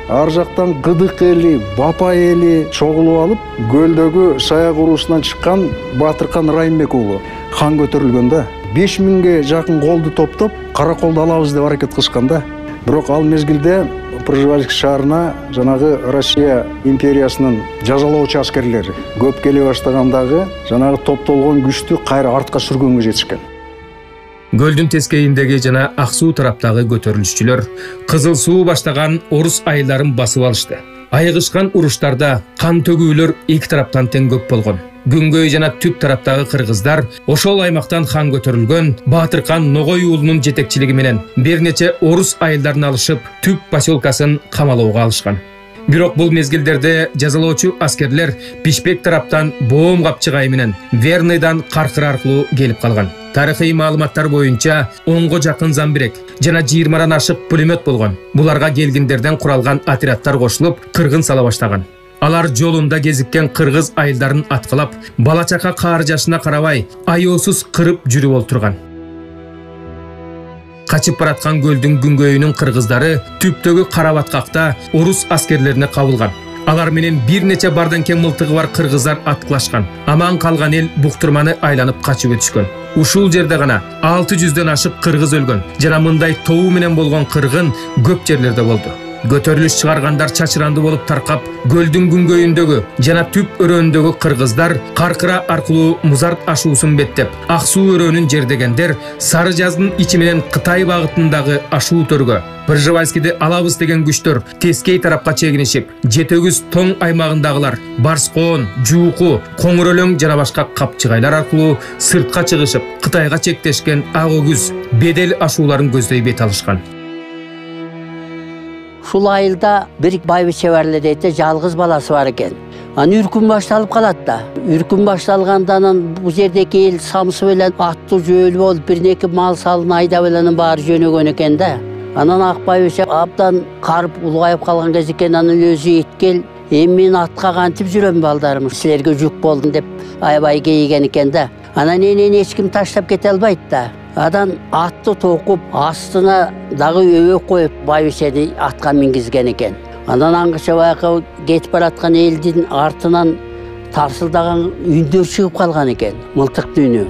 ар жактан Кыдык эли, Бапай эли чогулуп алып, көлдөгү саяк уруусунан чыккан Батыркан Райымбек уулу хан көтөрүлгөн да. 5000ге жакын колду топтоп Караколду алабыз деп аракет кылышкан да. Бирок ал мезгилде Пржевальск шаарына жанагы Россия империясынын жазалоочу аскерлери көп келе баштагандагы жанагы топтолгон күчтү кайра артка сүргөнгө жетишкен. Көлдүн тескейиндеги жана ак суу тараптагы көтөрүлүшчүлөр Кызыл суу баштаган орус айылдарын басып алышты. Айыгышкан уруштарда кан төгүүлөр эки тараптан тең көп болгон. Күнгөй жана Түп тараптагы кыргыздар ошол аймактан хан көтөрүлгөн Батыркан Ногой уулунун жетекчилиги менен бир нече орус айылдарын алышып, Түп поселкасын камалоого алышкан. Бирок бул мезгилдерде жазалоочу аскерлер Бишбек тараптан боом капчыгай менен Верныйдан Каркыр аркылуу келип калган. Тарыхый маалыматтар боюнча 10го жакын замбирек жана 20дан ашык пулемет болгон. Буларга келгиндерден куралган отрядтар кошулуп, кыргын сала баштаган. Алар жолунда кезиккен кыргыз айылдарын аткылап, бала чака каар жашына карабай, аеосуз кырып жүрүп олтурган. качып бараткан көлдүн күнгөйүнүн кыргыздары түптөгү кара баткакта орус аскерлерине кабылган. Алар менен бир нече бардан кем мылтыгы бар кыргыздар аткылашкан. Аман калган эл буктурманы айланып качып өтүшкөн. Ушул жерде гана 600дөн ашык кыргыз өлгөн. Жана мындай тобу менен болгон кыргын көп жерлерде болду. Көтөрүлүш чыгаргандар чачыранды болуп таркап, көлдүн күнгөйүндөгү жана түп өрөөндөгү кыргыздар Каркыра аркылуу Музарт ашуусун беттеп, Ак суу өрөөнүн жердегендер Сары жаздын ичи менен Кытай багытындагы ашуу төргө, Пржевальскийди алабыз деген күчтөр Тескей тарапка чегинишип, Жетөгүз тоң аймагындагылар Барскоон, Жууку, Коңурөлөң жана башка капчыгайлар аркылуу сыртка чыгышып, Кытайга чектешкен Ак өгүз, Бедел ашууларын көздөй бет алышкан. Ушул айылда бир байбиче бар эле дейт, жалгыз баласы бар экен. Аны үркүн башталып калат да. Үркүн башталгандан бу жердеки эл самсы менен аттуу жөөлү болуп бирнеки мал салын айдап эле баары жөнөгөн экен да. Анан ак байбиче абдан карып улгайып калган кез экен, анын өзү эткел, эми мен атка кантип жүрөм балдарым, силерге жүк болдум деп аябай кейиген экен да. Анан энени эч ким таштап кете албайт да. Адан атты токуп, астына дагы өбөк коюп байбичени атка мингизген экен. Анан аңгыча баягы кетип бараткан элдин артынан тарсылдаган үндөр чыгып калган экен, мылтыктуу үнү.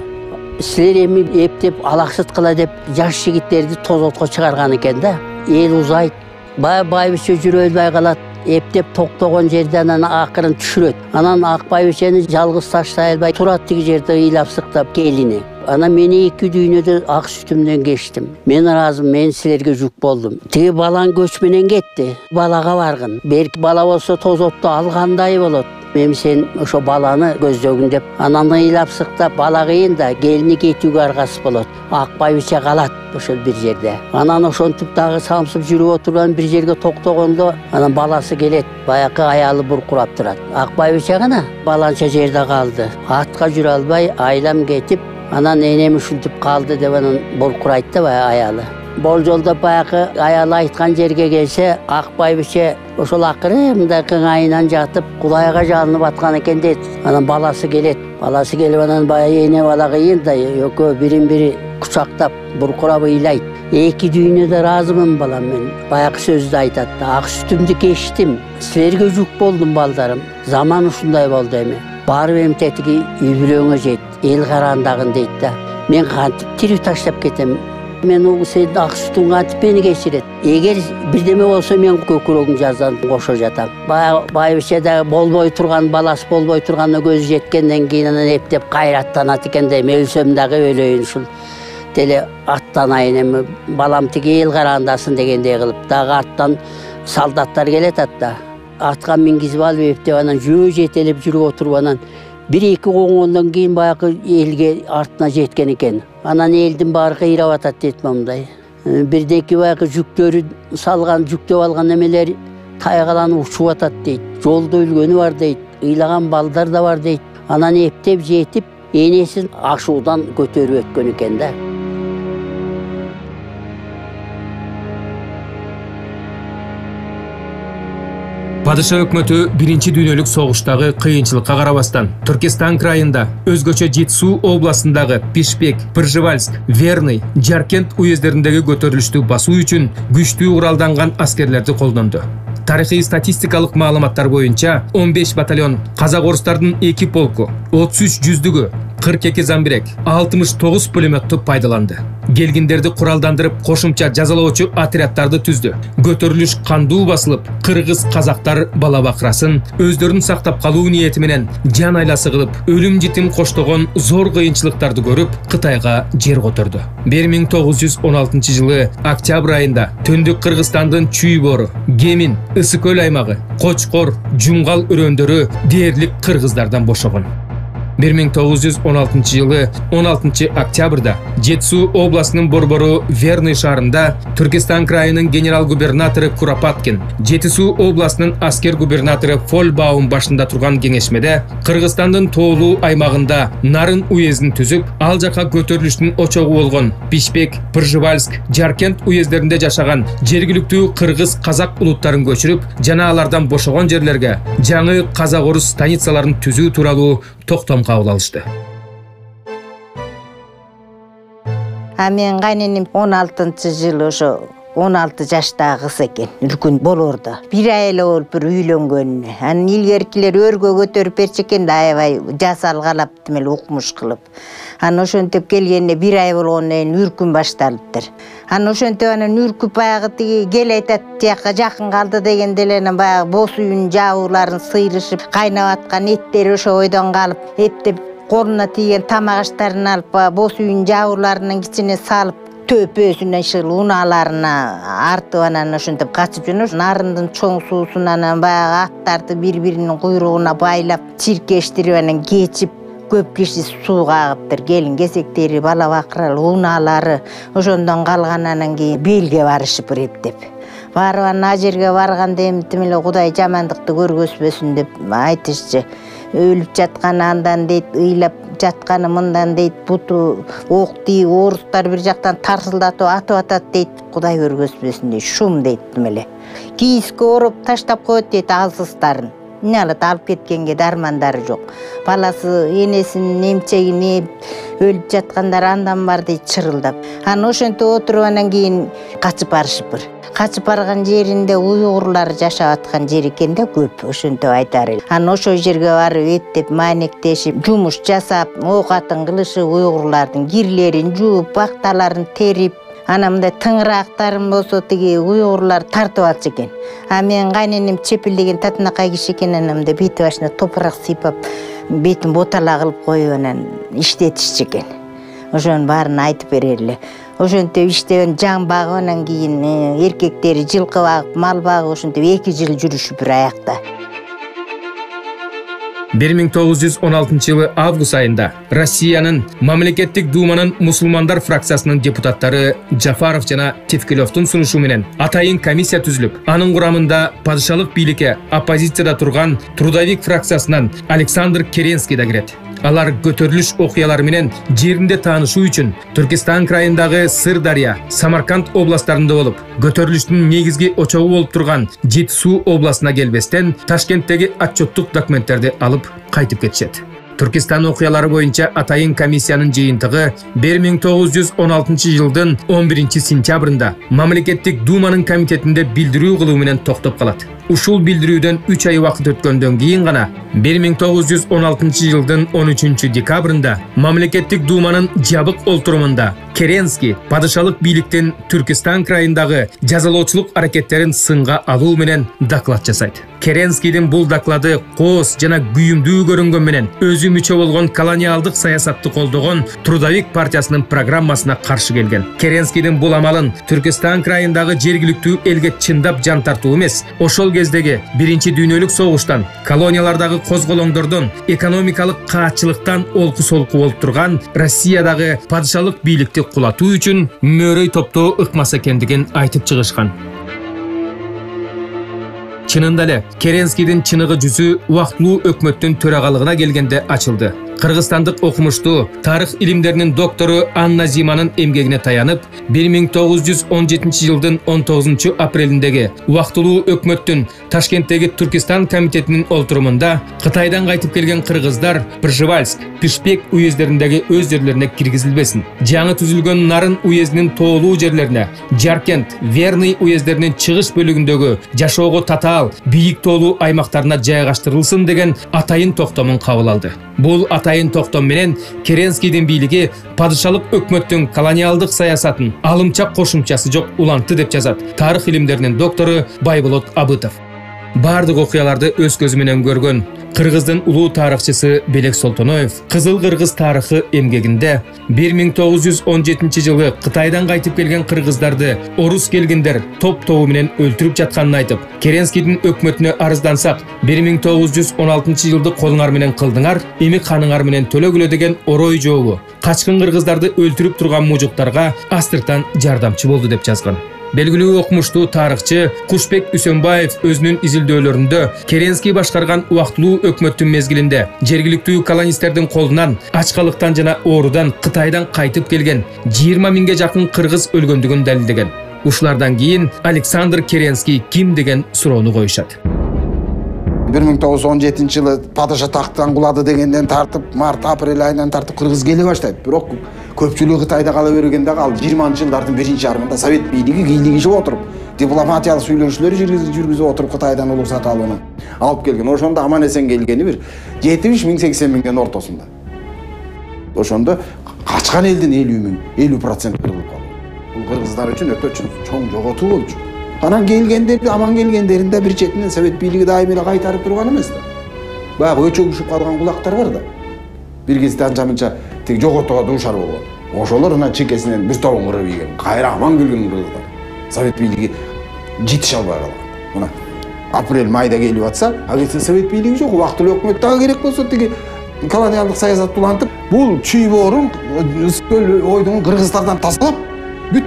Силер эми эптеп алаксыткыла деп жаш жигиттерди тозотко чыгарган экен да. Эл узайт, байбиче жүрө албай калат. Эптеп токтогон жерде анан акырын түшүрөт. Анан ак байбичени жалгыз таштай албай турат тиги жерде ыйлап сыктап келини. Анан мен 2 дүйнөдө ак сүтүмдөн кечтим. Мен ыраазымын, мен силерге жүк болдум. Тиги балаң көч менен кетти. Балага баргын. Берки бала болсо тозотту алгандай болот. Мен сен ошо баланы көздөгүн деп анан ыйлап сыктап бала кыйын да келини кетүүгө аргасы болот. Ак байбиче калат ошол бир жерде. Анан ошентип дагы самсып жүрүп отурган бир жерге токтогондо анан баласы келет. Баякы аялы буркурап турат. Ак байбиче гана баланча жерде калды. Атка жүрө албай айлам кетип, анан энем ушинтип калды деп анан буркурайт да аялы. Болжолдоп баягы аялы айткан жерге келсе, ак байбиче ошол акыры мындай кыңайынан жатып, Кудайга жалынып аткан экен дейт. Анан баласы келет. Баласы келип анан баягы эне бала кыйын да экөө бирин-бири кучактап, буркурап ыйлайт. 2 дүйнөдө ыраазымын балам мен. Баягы сөздү айтат да, ак сүтүмдү кечтим. Силерге жүк болдум балдарым. Заман ушундай болду эми. Барып эмтетиги үй бүлөңө жет, эл карандагын дейт да. Мен кантип тирүү таштап кетем? Мен у сен ак сүтүң кантип мени кечирет? Эгер бирдеме болсо мен көкүрөгүң жаздан кошо жатам. Байбиче да болбой турган, баласы болбой турганына көзү жеткенден кийин анан эптеп кайраттанат экен да, мен өлсөм дагы өлөйүн ушул деле аттанайын эми балам тиги эл карандасын дегендей кылып. Дагы арттан солдаттар келет атта. Атка мингизип алып эптеп анан жөө жетелеп жүрүп отуруп анан 1-2 коңгондон кийин баягы элге артына жеткен экен. Анан элдин баары кыйрап атат дейт мындай. Бирдеки баягы жүктөрү салган, жүктөп алган эмелер тайгаланып учуп атат дейт. Жолдо өлгөнү бар дейт. Ыйлаган балдар да бар дейт. Анан эптеп жетип, энесин ашуудан көтөрүп өткөн экен да. Падыша өкмөтү биринчи дүйнөлүк согуштагы кыйынчылыкка карабастан Түркестан крайында, өзгөчө Жетису областындагы Пишпек, Пржевальск, Верный, Жаркент уездериндеги көтөрүлүштү басуу үчүн күчтүү куралданган аскерлерди колдонду. Тарыхый статистикалык маалыматтар боюнча 15 батальон, казак орустардын 2 полку, 33 жүздүгү, 42 замбирек, 69 пулеметту пайдаланды. Келгиндерди куралдандырып, кошумча жазалоочу отряддарды түздү. Көтөрүлүш кандуу басылып, кыргыз казактар бала бакырасын өздөрүн сактап калуу ниети менен жан айласы кылып, өлүм житим коштогон зор кыйынчылыктарды көрүп, Кытайга жер которду. 1916 жылы октябрь айында Төндүк Кыргызстандын Чүй бору, Гемин, Ысыкөл аймагы, Кочкор, Жумгал өрөөндөрү дээрлик кыргыздардан бошогон. 1916 жылы 16 октябрда Жетису областынын борбору Верный шаарында Түркестан крайынын генерал-губернатору Куропаткин, Жетису областынын аскер губернатору Фольбаум башында турган кеңешмеде Кыргызстандын тоолуу аймагында Нарын уездин түзүп, ал жака көтөрүлүштүн очогу болгон Пишпек, Пржевальск, Жаркент уездеринде жашаган жергиликтүү кыргыз казак улуттарын көчүрүп, жана алардан бошогон жерлерге жаңы казак-орус станицаларын түзүү тууралуу токтом кабыл алышты. Менин кайненем 16-жылы ошо 16 жаштагы кыз экен, үлкүн болорду. Бир ай эле болуп бир үйлөнгөн. Анан илгеркилер өргө көтөрүп берчү экен да, аябай жасалгалап демел укмуш кылып. Анан ошентип келгенде бир ай болгондон кийин үркүн башталыптыр. Анан ошентип анан үркүп баягы тиги кел айтат тияка жакын калды дегенде эле баягы боз үйүнүн жабууларын сыйрышып, кайнап аткан эттери ошо ойдон калып, эттеп колуна тийген тамак аштарын алып боз үйүнүн жабууларынын ичине салып төпөсүнө ишыл унааларына артып анан ошентип качып жүрүш. Нарындын чоң суусунан анан баягы аттарды бири-биринин куйругуна байлап, чиркештирип анан кечип көп киши сууга агыптыр. Келин кесектери, бала бакыралы, унаалары ошондон калган анан кийин белге барышып эптеп. Барып анан жерге барганда эмтим эле Кудай жамандыкты көргөзбөсүн деп айтышчы. Өлүп жатканы андан дейт, ыйлап жатканы мындан дейт, буту ок тийип, орустар бир жактан тарсылдатып атып атат дейт, Кудай көргөзбөсүн дейт, шум дейт эле. Кийиске ороп таштап коет дейт алсыздарын. Эмне алат, алып кеткенге дармандары жок. Баласы энесин эмчегин өлүп жаткандар андан бар дейт чырылдап. Анан ошентип отуруп анан кийин качып барышыптыр. Качып барган жеринде уйгурлар жашап аткан жер экен да көп, ошентип айтар эл. Анан ошол жерге барып эттеп, маанектешип, жумуш жасап, оокатын кылышып, уйгурлардын кирлерин жууп, бакталарын терип, анан мындай тыңырактарын болсо тиги уйгурлар тартып алчу экен. Менин кайненем чепилдеген татынакай киши экен, анан мындай бети башына топурак сыйпап, бетин ботала кылып коюп анан иштетишчү экен. Ошонун баарын айтып берер эле. Ошентип иштеген жан багып анан кийин эркектери жылкы багып, мал багып ошентип 2 жыл жүрүшүп бир аякта. 1916 жылы август айында Россиянын мамлекеттик думанын мусулмандар фракциясынын депутаттары Жафаров жана Тевкелевдун сунушу менен атайын комиссия түзүлүп, анын курамында падышалык бийликке оппозицияда турган Трудовик фракциясынан Александр Керенский да кирет. Алар көтөрүлүш окуялары менен жеринде таанышуу үчүн Түркистан крайындагы Сырдария, Самарканд областтарында болуп, көтөрүлүштүн негизги очогу болуп турган Жети Суу областына келбестен Ташкенттеги отчеттук документтерди алып кайтып кетишет. Түркистан окуялары боюнча атайын комиссиянын жыйынтыгы 1916 жылдын 11 сентябрында мамлекеттик думанын комитетинде билдирүү кылуу менен токтоп калат. Ушул билдирүүдөн 3 ай убакыт өткөндөн кийин гана 1916 жылдын 13 декабрында мамлекеттик думанын жабык олтурумунда Керенский падышалык бийликтин Түркистан крайындагы жазалоочулук аракеттерин сынга алуу менен доклад жасайт. Керенскийдин бул доклады коос жана күйүмдүү көрүнгөн менен өзү мүчө болгон колониалдык саясатты колдогон Трудовик партиясынын программасына каршы келген. Керенскийдин бул амалын Түркистан крайындагы жергиликтүү элге чындап жан тартуу эмес, ошол кездеги Биринчи дүйнөлүк согуштан, колониялардагы козголоңдордон, экономикалык каатчылыктан олку-солку болуп турган Россиядагы падышалык бийликти кулатуу үчүн мөөрөй топтоо ыкмас экендигин айтып чыгышкан. Чынында эле Керенскийдин чыныгы жүзү убактылуу өкмөттүн төрагалыгына келгенде ачылды. Кыргызстандык окумуштуу, тарых илимдеринин доктору Анна Зиманын эмгегине таянып, 1917 жылдын 19 апрелиндеги убактылуу өкмөттүн Ташкенттеги Түркистан комитетинин олтурумунда Кытайдан кайтып келген кыргыздар Пржевальск, Пишпек уездериндеги өз жерлерине киргизилбесин. Жаңы түзүлгөн Нарын уездинин тоолуу жерлерине, Жаркент, Верный уездеринин чыгыш бөлүгүндөгү жашоого татаал, бийик тоолуу аймактарына жайгаштырылсын деген атайын токтомун кабыл алды. Бул атайын токтом менен Керенскийдин бийлиги падышалык өкмөттүн колониалдык саясатын алымча кошумчасы жок улантты деп жазат тарых илимдеринин доктору Байболот Абытов. Бардык окуяларды өз көзү менен көргөн Кыргыздын улуу тарыхчысы Белек Солтоноев Кызыл Кыргыз тарыхы эмгегинде 1917 жылы Кытайдан кайтып келген кыргыздарды орус келгиндер топ-тобу менен өлтүрүп жатканын айтып, Керенскийдин өкмөтүнө арыздансак, 1916 жылды колуңар менен кылдыңар, эми каныңар менен төлөгүлө деген орой жообу качкын кыргыздарды өлтүрүп турган мужуктарга астыртан жардамчы болду деп жазган. Белгилүү окумуштуу тарыхчы Кушбек Үсөнбаев өзүнүн изилдөөлөрүндө Керенский башкарган убактылуу өкмөттүн мезгилинде жергиликтүү колонисттердин колунан ачкалыктан жана оорудан Кытайдан кайтып келген 20 миңге жакын кыргыз өлгөндүгүн далилдеген. Ушулардан кийин Александр Керенский ким деген суроону коюшат. 1917 жылы падыша тактан кулады дегенден тартып, март-апрель айынан тартып кыргыз келе баштайт. Бирок көпчүлүгү Кытайда кала бергенде ал 20-жылдардын биринчи жарымында совет бийлиги кийлигишип отуруп, дипломатиялык сүйлөшүүлөр жүргүзүп отуруп Кытайдан уруксат алып келген. Ошондо аман эсен келгени бир 70-1080 миңдин ортосунда. Ошондо качкан элдин 50% кырылып калды. Бул кыргыздар үчүн өтө чоң жоготуу болчу. Анан келгендер, аман келгендеринде бир четинен совет бийлиги дайым эле кайтарып турган эмес да. Баягы өчөгүшүп калган кулактар бар да. Бир кезде анча-мынча тиги жоготууга дуушар болгон. Ошолор анан чекесинен бир тобун кырып ийген. Кайра аман келген кыргыздар. Совет бийлиги жетише албай калган. Мына апрель-майда келип атса, агеси совет бийлиги жок, убактылуу өкмөт дагы керек болсо тиги колониалдык саясат улантып, бул чүй боорун ысыкөл ойдун кыргыздардан тазалап, бүт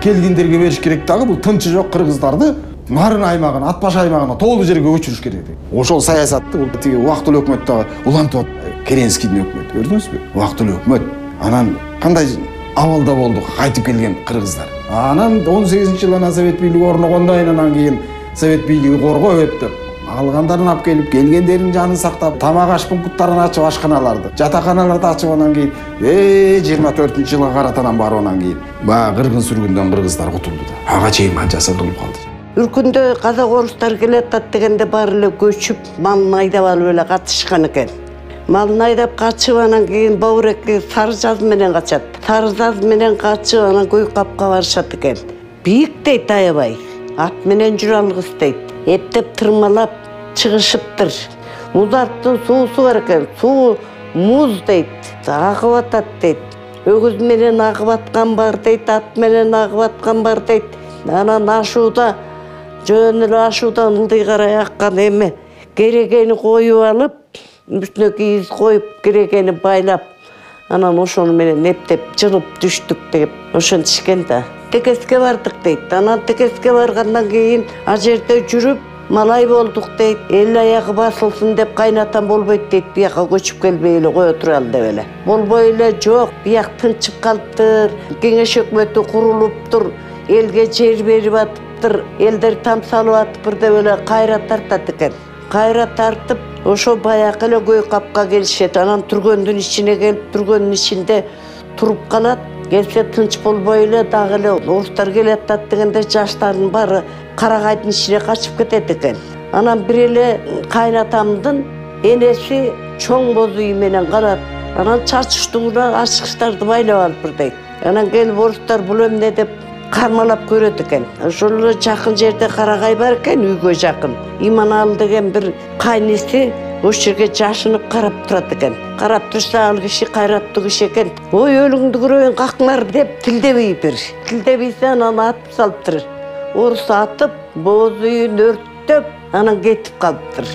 келгендерге бериш керек дагы, бул тынчы жок кыргыздарды нарын аймагына, ат баш аймагына тоолуу жерге көчүрүш керек. Ошол саясатты бул тиги убактылуу өкмөт дагы улантып атты. Керенскийдин өкмөтү, көрдүңүзбү? Убактылуу өкмөт. Анан кандай абалда болду кайтып келген кыргыздар. Анан 18-жылы анан совет бийлиги орногондон анан кийин совет бийлиги коргоо өптүп, алгандарын алып келип, келгендердин жанын сактап, тамак аш пункттарын ачып, ашканаларды, жатаканаларды ачып, анан кийин 24-жылга карата анан барып анан кийин баягы кыргын сүргүндөн кыргыздар кутулду да. Ага чейин канчасы кырылып калды. Үркүндө казак орустар келатат дегенде баары эле көчүп, малын айдап алып эле катышкан экен. Малын айдап качып, анан кийин Баурекке Сары Жаз менен качат. Сары Жаз менен качып, анан Көй Капка барышат экен. Бийик дейт аябай. Ат менен жүрө алгыс дейт. Эптеп тырмалап чыгышыптыр. Музаттын суусу бар экен. Суу муз дейт. Агып атат дейт. Өгүз менен агып аткан бар дейт, ат менен агып аткан бар дейт. Анан ашууда жөн эле ашуудан ылдый карай аккан эме керегени коюп алып, үстүнө кийиз коюп, керегени байлап, анан ошону менен эптеп жылып түштүк деп ошентишкен да. Текеске бардык дейт. Анан текеске баргандан кийин а жерде жүрүп малай болдук дейт. Эл аягы басылсын деп кайнатам болбойт дейт. Бияка көчүп келбей эле кое туралы деп эле. Болбой эле жок, бияк тынчып калыптыр. Кеңеш өкмөтү курулуптур. Элге жер берип атыптыр. Элдер там салып атыптыр деп эле кайра тартат экен. Кайра тартып, ошо баягы эле Көй Капка келишет. Анан түргөндүн ичине келип, түргөндүн ичинде туруп калат. Келсе тынч болбой эле дагы эле орустар келатат дегенде жаштардын баары карагайдын ичине качып кетет экен. Анан бир эле кайнатамдын энеси чоң боз үй менен калат. Анан чачыштууна ачкычтарды байлап алыптыр дейт. Анан келип орустар бул эмне деп кармалап көрөт экен. Ошол эле жакын жерде карагай бар экен, үйгө жакын. Иманалы деген бир кайниси ошол жерге жашынып карап турат экен. Карап турса ал киши кайраттуу киши экен. Ой, өлүңдү көрөйүн какыңар деп тилдебейбир. Тилдебейсе анан атып салыптыр. Орус атып, боз үйүн өрттөп, анан кетип калыптыр.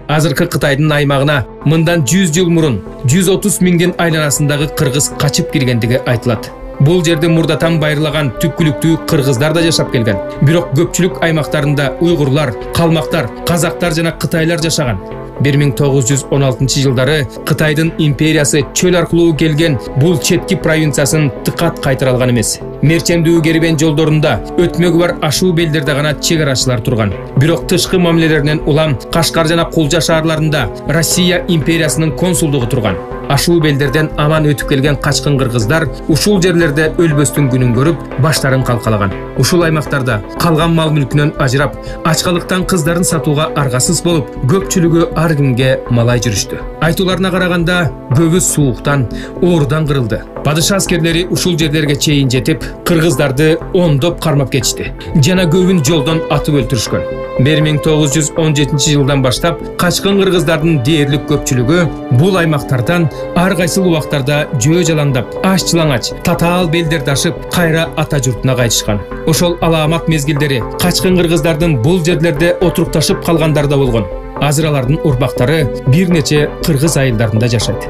Азыркы Кытайдын аймагына мындан 100 жыл мурун 130 миңдин айланасындагы кыргыз качып киргендиги айтылат. Бул жерде мурдатан байырлаган түпкүлүктүү кыргыздар да жашап келген. Бирок көпчүлүк аймактарында уйгурлар, калмактар, казактар жана кытайлар жашаган. 1916 жылдары Кытайдын империясы чөл аркылуу келген бул четки провинциясын тыкат кайтара алган эмес. Мерчемдүү кербен жолдорунда өтмөгү бар ашуу белдерде гана чек арачылар турган. Бирок тышкы мамилелеринен улам Кашкар жана Кулжа шаарларында Россия империясынын консулдугу турган. Ашуу белдерден аман өтүп келген качкын кыргыздар ушул жерлерде өлбөстүн күнүн көрүп, баштарын калкалаган. Ушул аймактарда калган мал мүлкүнөн ажырап, ачкалыктан кыздарын сатууга аргасыз болуп, көпчүлүгү ар кимге малай жүрүштү. Айтууларына караганда, көбү сууктан, оорудан кырылды. Падыша аскерлери ушул жерлерге чейин жетип, кыргыздарды ондоп кармап кетишти. Жана көбүн жолдон атып өлтүрүшкөн. 1917 жылдан баштап, качкын кыргыздардын дээрлик көпчүлүгү бул аймактардан ар кайсыл убактарда жөө жалаңдап, аш жылаңач, татаал белдерди ашып, кайра ата журтуна кайтышкан. Ошол алаамат мезгилдери качкын кыргыздардын бул жерлерде отурукташып калгандары да болгон. Азыр алардын урпактары бир нече кыргыз айылдарында жашайт.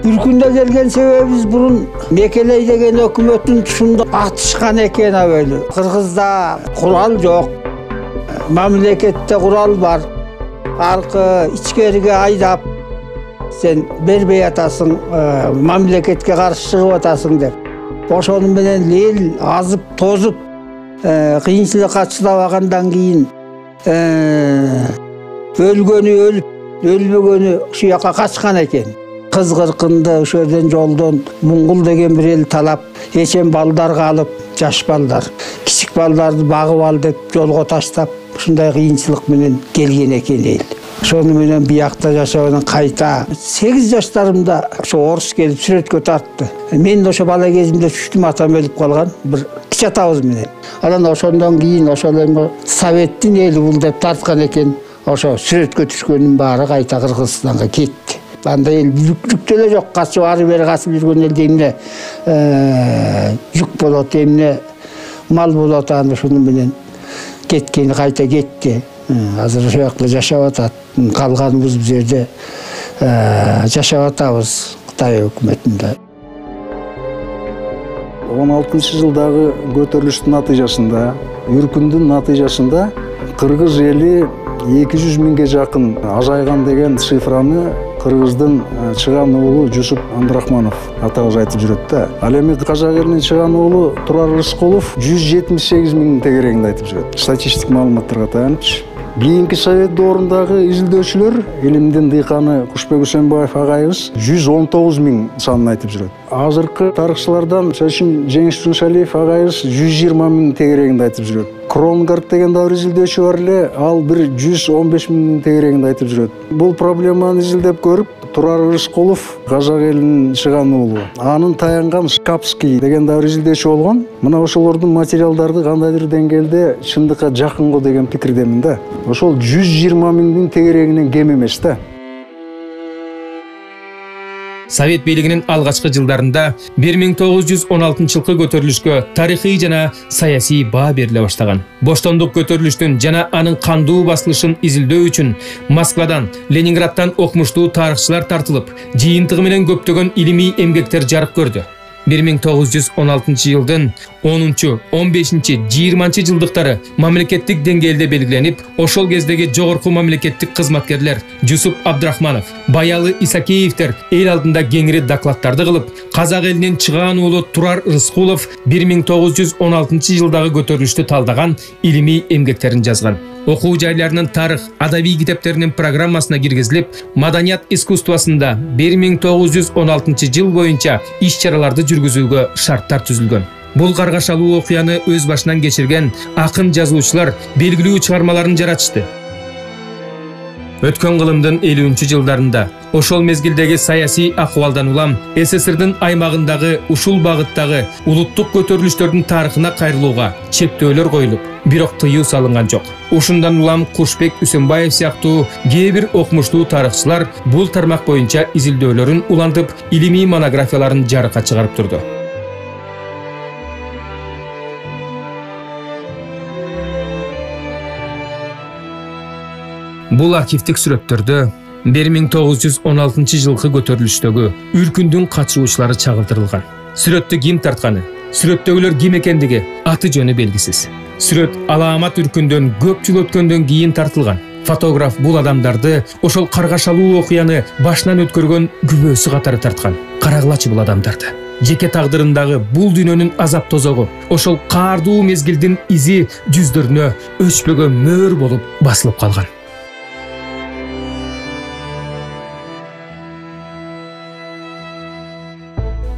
Үркүндө келген себебибиз бурун Мекелей деген өкмөттүн тушунда атышкан экен абеле. Кыргызда курал жок. Мамлекетте курал бар. Алкы ичкериге айдап, Сен бербей атасың, мамлекетке каршы чыгып атасың деп. Ошону менен эл азып, тозуп, кыйынчылыкка чыдабагандан кийин өлгөнү өлүп, өлбөгөнү ушул жака качкан экен. Кыз кыркынды ошол жерден жолдон Муңгул деген бир эл талап, эчем балдарга алып, жаш балдар, кичик балдарды багып ал деп жолго таштап, ушундай кыйынчылык менен келген экен эл. Ошону менен биякта жашабадан кайта 8 жаштарымда ошо орус келип сүрөткө тартты. Мен ошо бала кезимде түштүм, атам өлүп калган, бир кичи атабыз менен. Анан ошондон кийин ошол эми Советтин эли бул деп тарткан экен. Ошо сүрөткө түшкөнүн баары кайта Кыргызстанга кетти. Анда эл жүктө эле жок, качып ары бери качып жүргөн элде эмне жүк болот, эмне мал болот, аны ошону менен кеткени кайта кетти. Азыр ошол жакта жашап атат. Калганыбыз бул жерде жашап атабыз Кытай өкмөтүндө. 16-жылдагы көтөрүлүштүн натыйжасында, үркүндүн натыйжасында кыргыз эли 200 миңге жакын ажайган деген цифраны кыргыздын чыган уулу Жусуп Абдрахманов атабыз айтып жүрөт да. Ал эми казак элинин чыган уулу Турар Рыскулов 178 миңдин тегерегинде айтып жүрөт. Статистик маалыматтарга таянып. Кийинки совет доорундагы изилдөөчүлөр, элимдин дыйканы Кушбек Үсөнбаев агайыбыз 119 миң санын айтып жүрөт. Азыркы тарыхчылардан Жеңиш Туншалиев агайыбыз 120 миң тегерегинде айтып жүрөт. Кронгард деген да бир изилдөөчү бар эле, ал бир 115 миңдин тегерегинде айтып жүрөт. Бул проблеманы изилдеп көрүп, Турар Рыскулов казак элинин чыган уулу. Анын таянган Шкапский деген да бир изилдөөчү болгон. Мына ошолордун материалдарды кандайдыр деңгээлде чындыкка жакын го деген пикирдемин да. Ошол 120 миңдин тегерегинен кем эмес да. Совет бийлигинин алгачкы жылдарында 1916 жылкы көтөрүлүшкө тарыхый жана саясий баа бериле баштаган. Боштондук көтөрүлүштүн жана анын кандуу басылышын изилдөө үчүн Москвадан, Ленинградтан окумуштуу тарыхчылар тартылып, жыйынтыгы менен көптөгөн илимий эмгектер жарык көрдү. 1916 жылдын 10, 15, 20 жылдыктары мамлекеттик деңгээлде белгиленип, ошол кездеги жогорку мамлекеттик кызматкерлер Жусуп Абдрахманов, Баялы Исакеевтер эл алдында кеңири докладдарды кылып, казак элинин чыган уулу Турар Рыскулов 1916 жылдагы көтөрүлүштү талдаган илимий эмгектерин жазган. Окуу жайларынын тарых, адабий китептеринин программасына киргизилип, маданият искусствосунда 1916 жыл боюнча иш-чараларды жүргүзүүгө шарттар түзүлгөн. Бул каргашалуу окуяны өз башынан кечирген акын жазуучулар белгилүү чыгармаларын жаратышты. Өткөн кылымдын 50 жылдарында ошол мезгилдеги саясий акыбалдан улам СССРдин аймагындагы ушул багыттагы улуттук көтөрүлүштөрдүн тарыхына кайрылууга чектөөлөр коюлуп, бирок тыюу салынган жок. Ушундан улам Кушбек Үсөнбаев сыяктуу кээ бир окумуштуу тарыхчылар бул тармак боюнча изилдөөлөрүн улантып, илимий монографияларын жарыкка чыгарып турду. Бул архивдик сүрөттөрдө 1916 жылкы көтөрүлүштөгү үркүндүн катышуучулары чагылдырылган. Сүрөттү ким тартканы, сүрөттөгүлөр ким экендиги аты жөнү белгисиз. Сүрөт Алаамат үркүндөн көп жыл өткөндөн кийин тартылган. Фотограф бул адамдарды ошол каргашалуу окуяны башынан өткөргөн күбөсү катары тарткан. Карагылачы бул адамдарды. Жеке тагдырындагы бул дүйнөнүн азап тозогу, ошол каардуу мезгилдин изи жүздөрүнө өчпөгөн мөөр болуп басылып калган.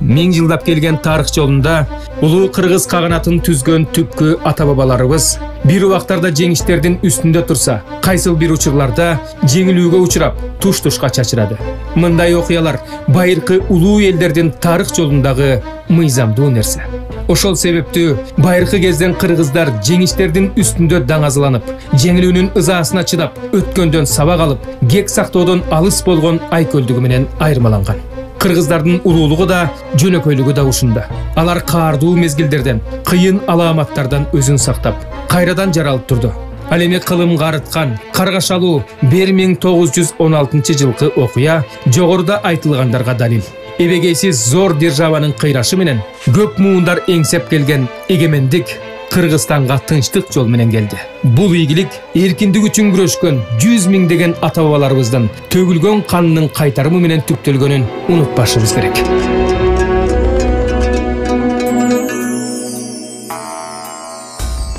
Миң жылдап келген тарых жолунда улуу кыргыз каганатын түзгөн түпкү ата-бабаларыбыз бир убактарда жеңиштердин үстүндө турса, кайсыл бир учурларда жеңилүүгө учурап, туш-тушка чачырады. Мындай окуялар байыркы улуу элдердин тарых жолундагы мыйзамдуу нерсе. Ошол себептүү байыркы кезден кыргыздар жеңиштердин үстүндө даңазаланып, жеңилүүнүн ызаасына чыдап, өткөндөн сабак алып, кек сактоодон алыс болгон айкөлдүгү менен айырмаланган. Кыргыздардын улуулугу да, жөнөкөйлүгү да ушунда. Алар каардуу мезгилдерден, кыйын алааматтардан өзүн сактап, кайрадан жаралып турду. Ал эми кылымга арыткан, каргашалуу 1916 жылкы окуя жогоруда айтылгандарга далил. Эбегейсиз зор державанын кыйрашы менен көп муундар эңсеп келген эгемендик, Кыргызстанга тынчтык жол менен келди. Бул ийгилик эркиндик үчүн күрөшкөн 100 миңдеген ата-бабаларыбыздын төгүлгөн канынын кайтарымы менен түптөлгөнүн унутпашыбыз керек.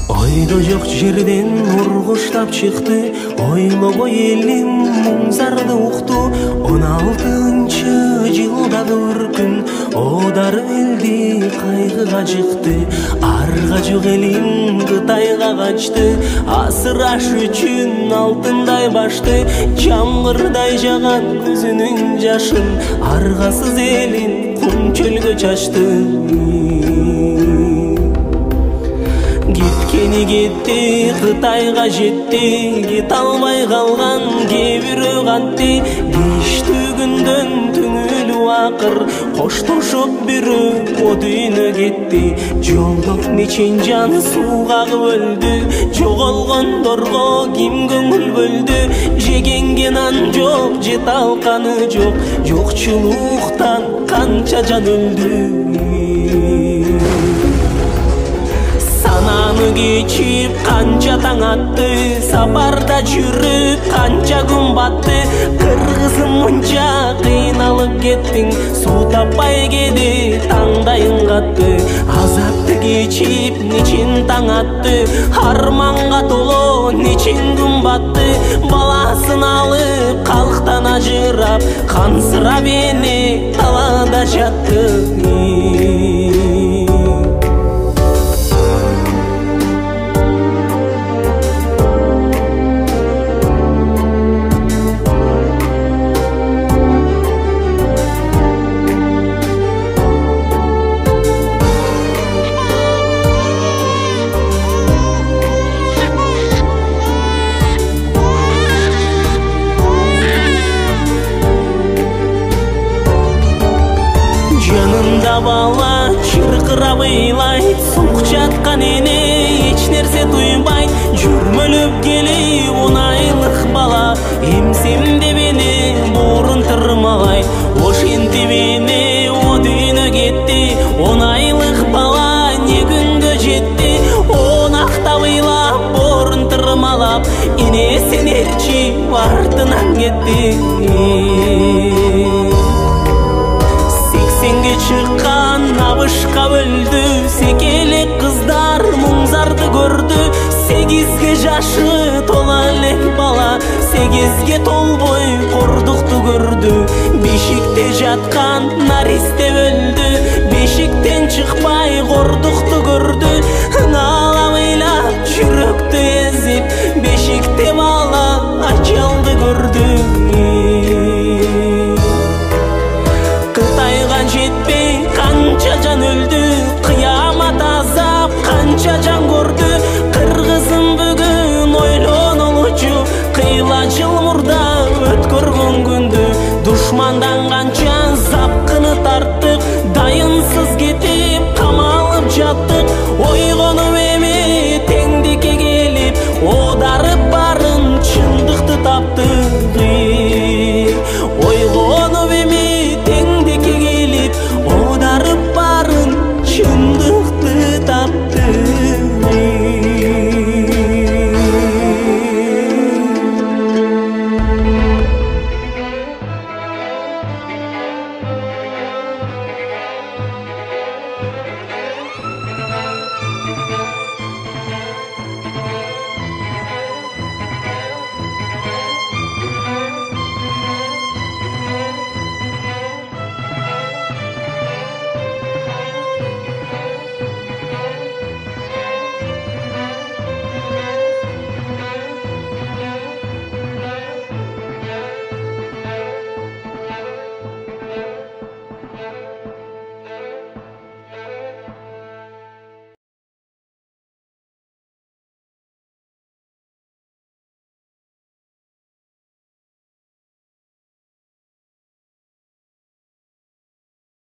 Ойдо жок жерден ургуштап чыкты, ойлобой элим муңзарды укту. 16-жылдагы бір күн одар элди кайгыга жыкты. Арга жок элим Кытайга качты, асыраш үчүн алтындай башты. Жамгырдай жаган көзүнүн жашын, аргасыз элин кум чөлгө чачты. Кеткени кетти, Кытайга жетти, кете албай калган кээ-бирөө катты. Киштүү күндөн түңүлүү акыр, коштошуп бирөө о дүйнө кетти. Жолдоп нечен жан суу кагып өлдү, жоголгондорго ким көңүл бөлдү. Жегенге нан жок, жете алканы жок, жокчулуктан канча жан өлдү. Сананы кечип канча таң атты, сапарда жүрүп канча күн батты. Кыргызым мынча кыйналып кеттиң, суу таппай кеди таңдайың катты. Азапты кечип нечен таң атты, арманга толо нечен күн батты. Баласын алып калктан ажырап, кансырап эне талаада жатты. Бала чыркырап ыйлайт, сук жаткан эне эч нерсе туйбайт. Жүрмөлөп келип 10 айлык бала, эмсем деп эне боорун тырмалайт. Ошентип эне о дүйнө кетти, 10 айлык бала не күнгө жетти. Онактап ыйлап боорун тырмалап, энесин ээрчип артынан кетти. Сенге чыккан абышка өлдү, секелек кыздар муңзарды көрдү. 8ге жашы тола элек бала, 8ге толбой кордукту көрдү. Бешикте жаткан наристе өлдү, бешиктен чыкпай кордукту көрдү.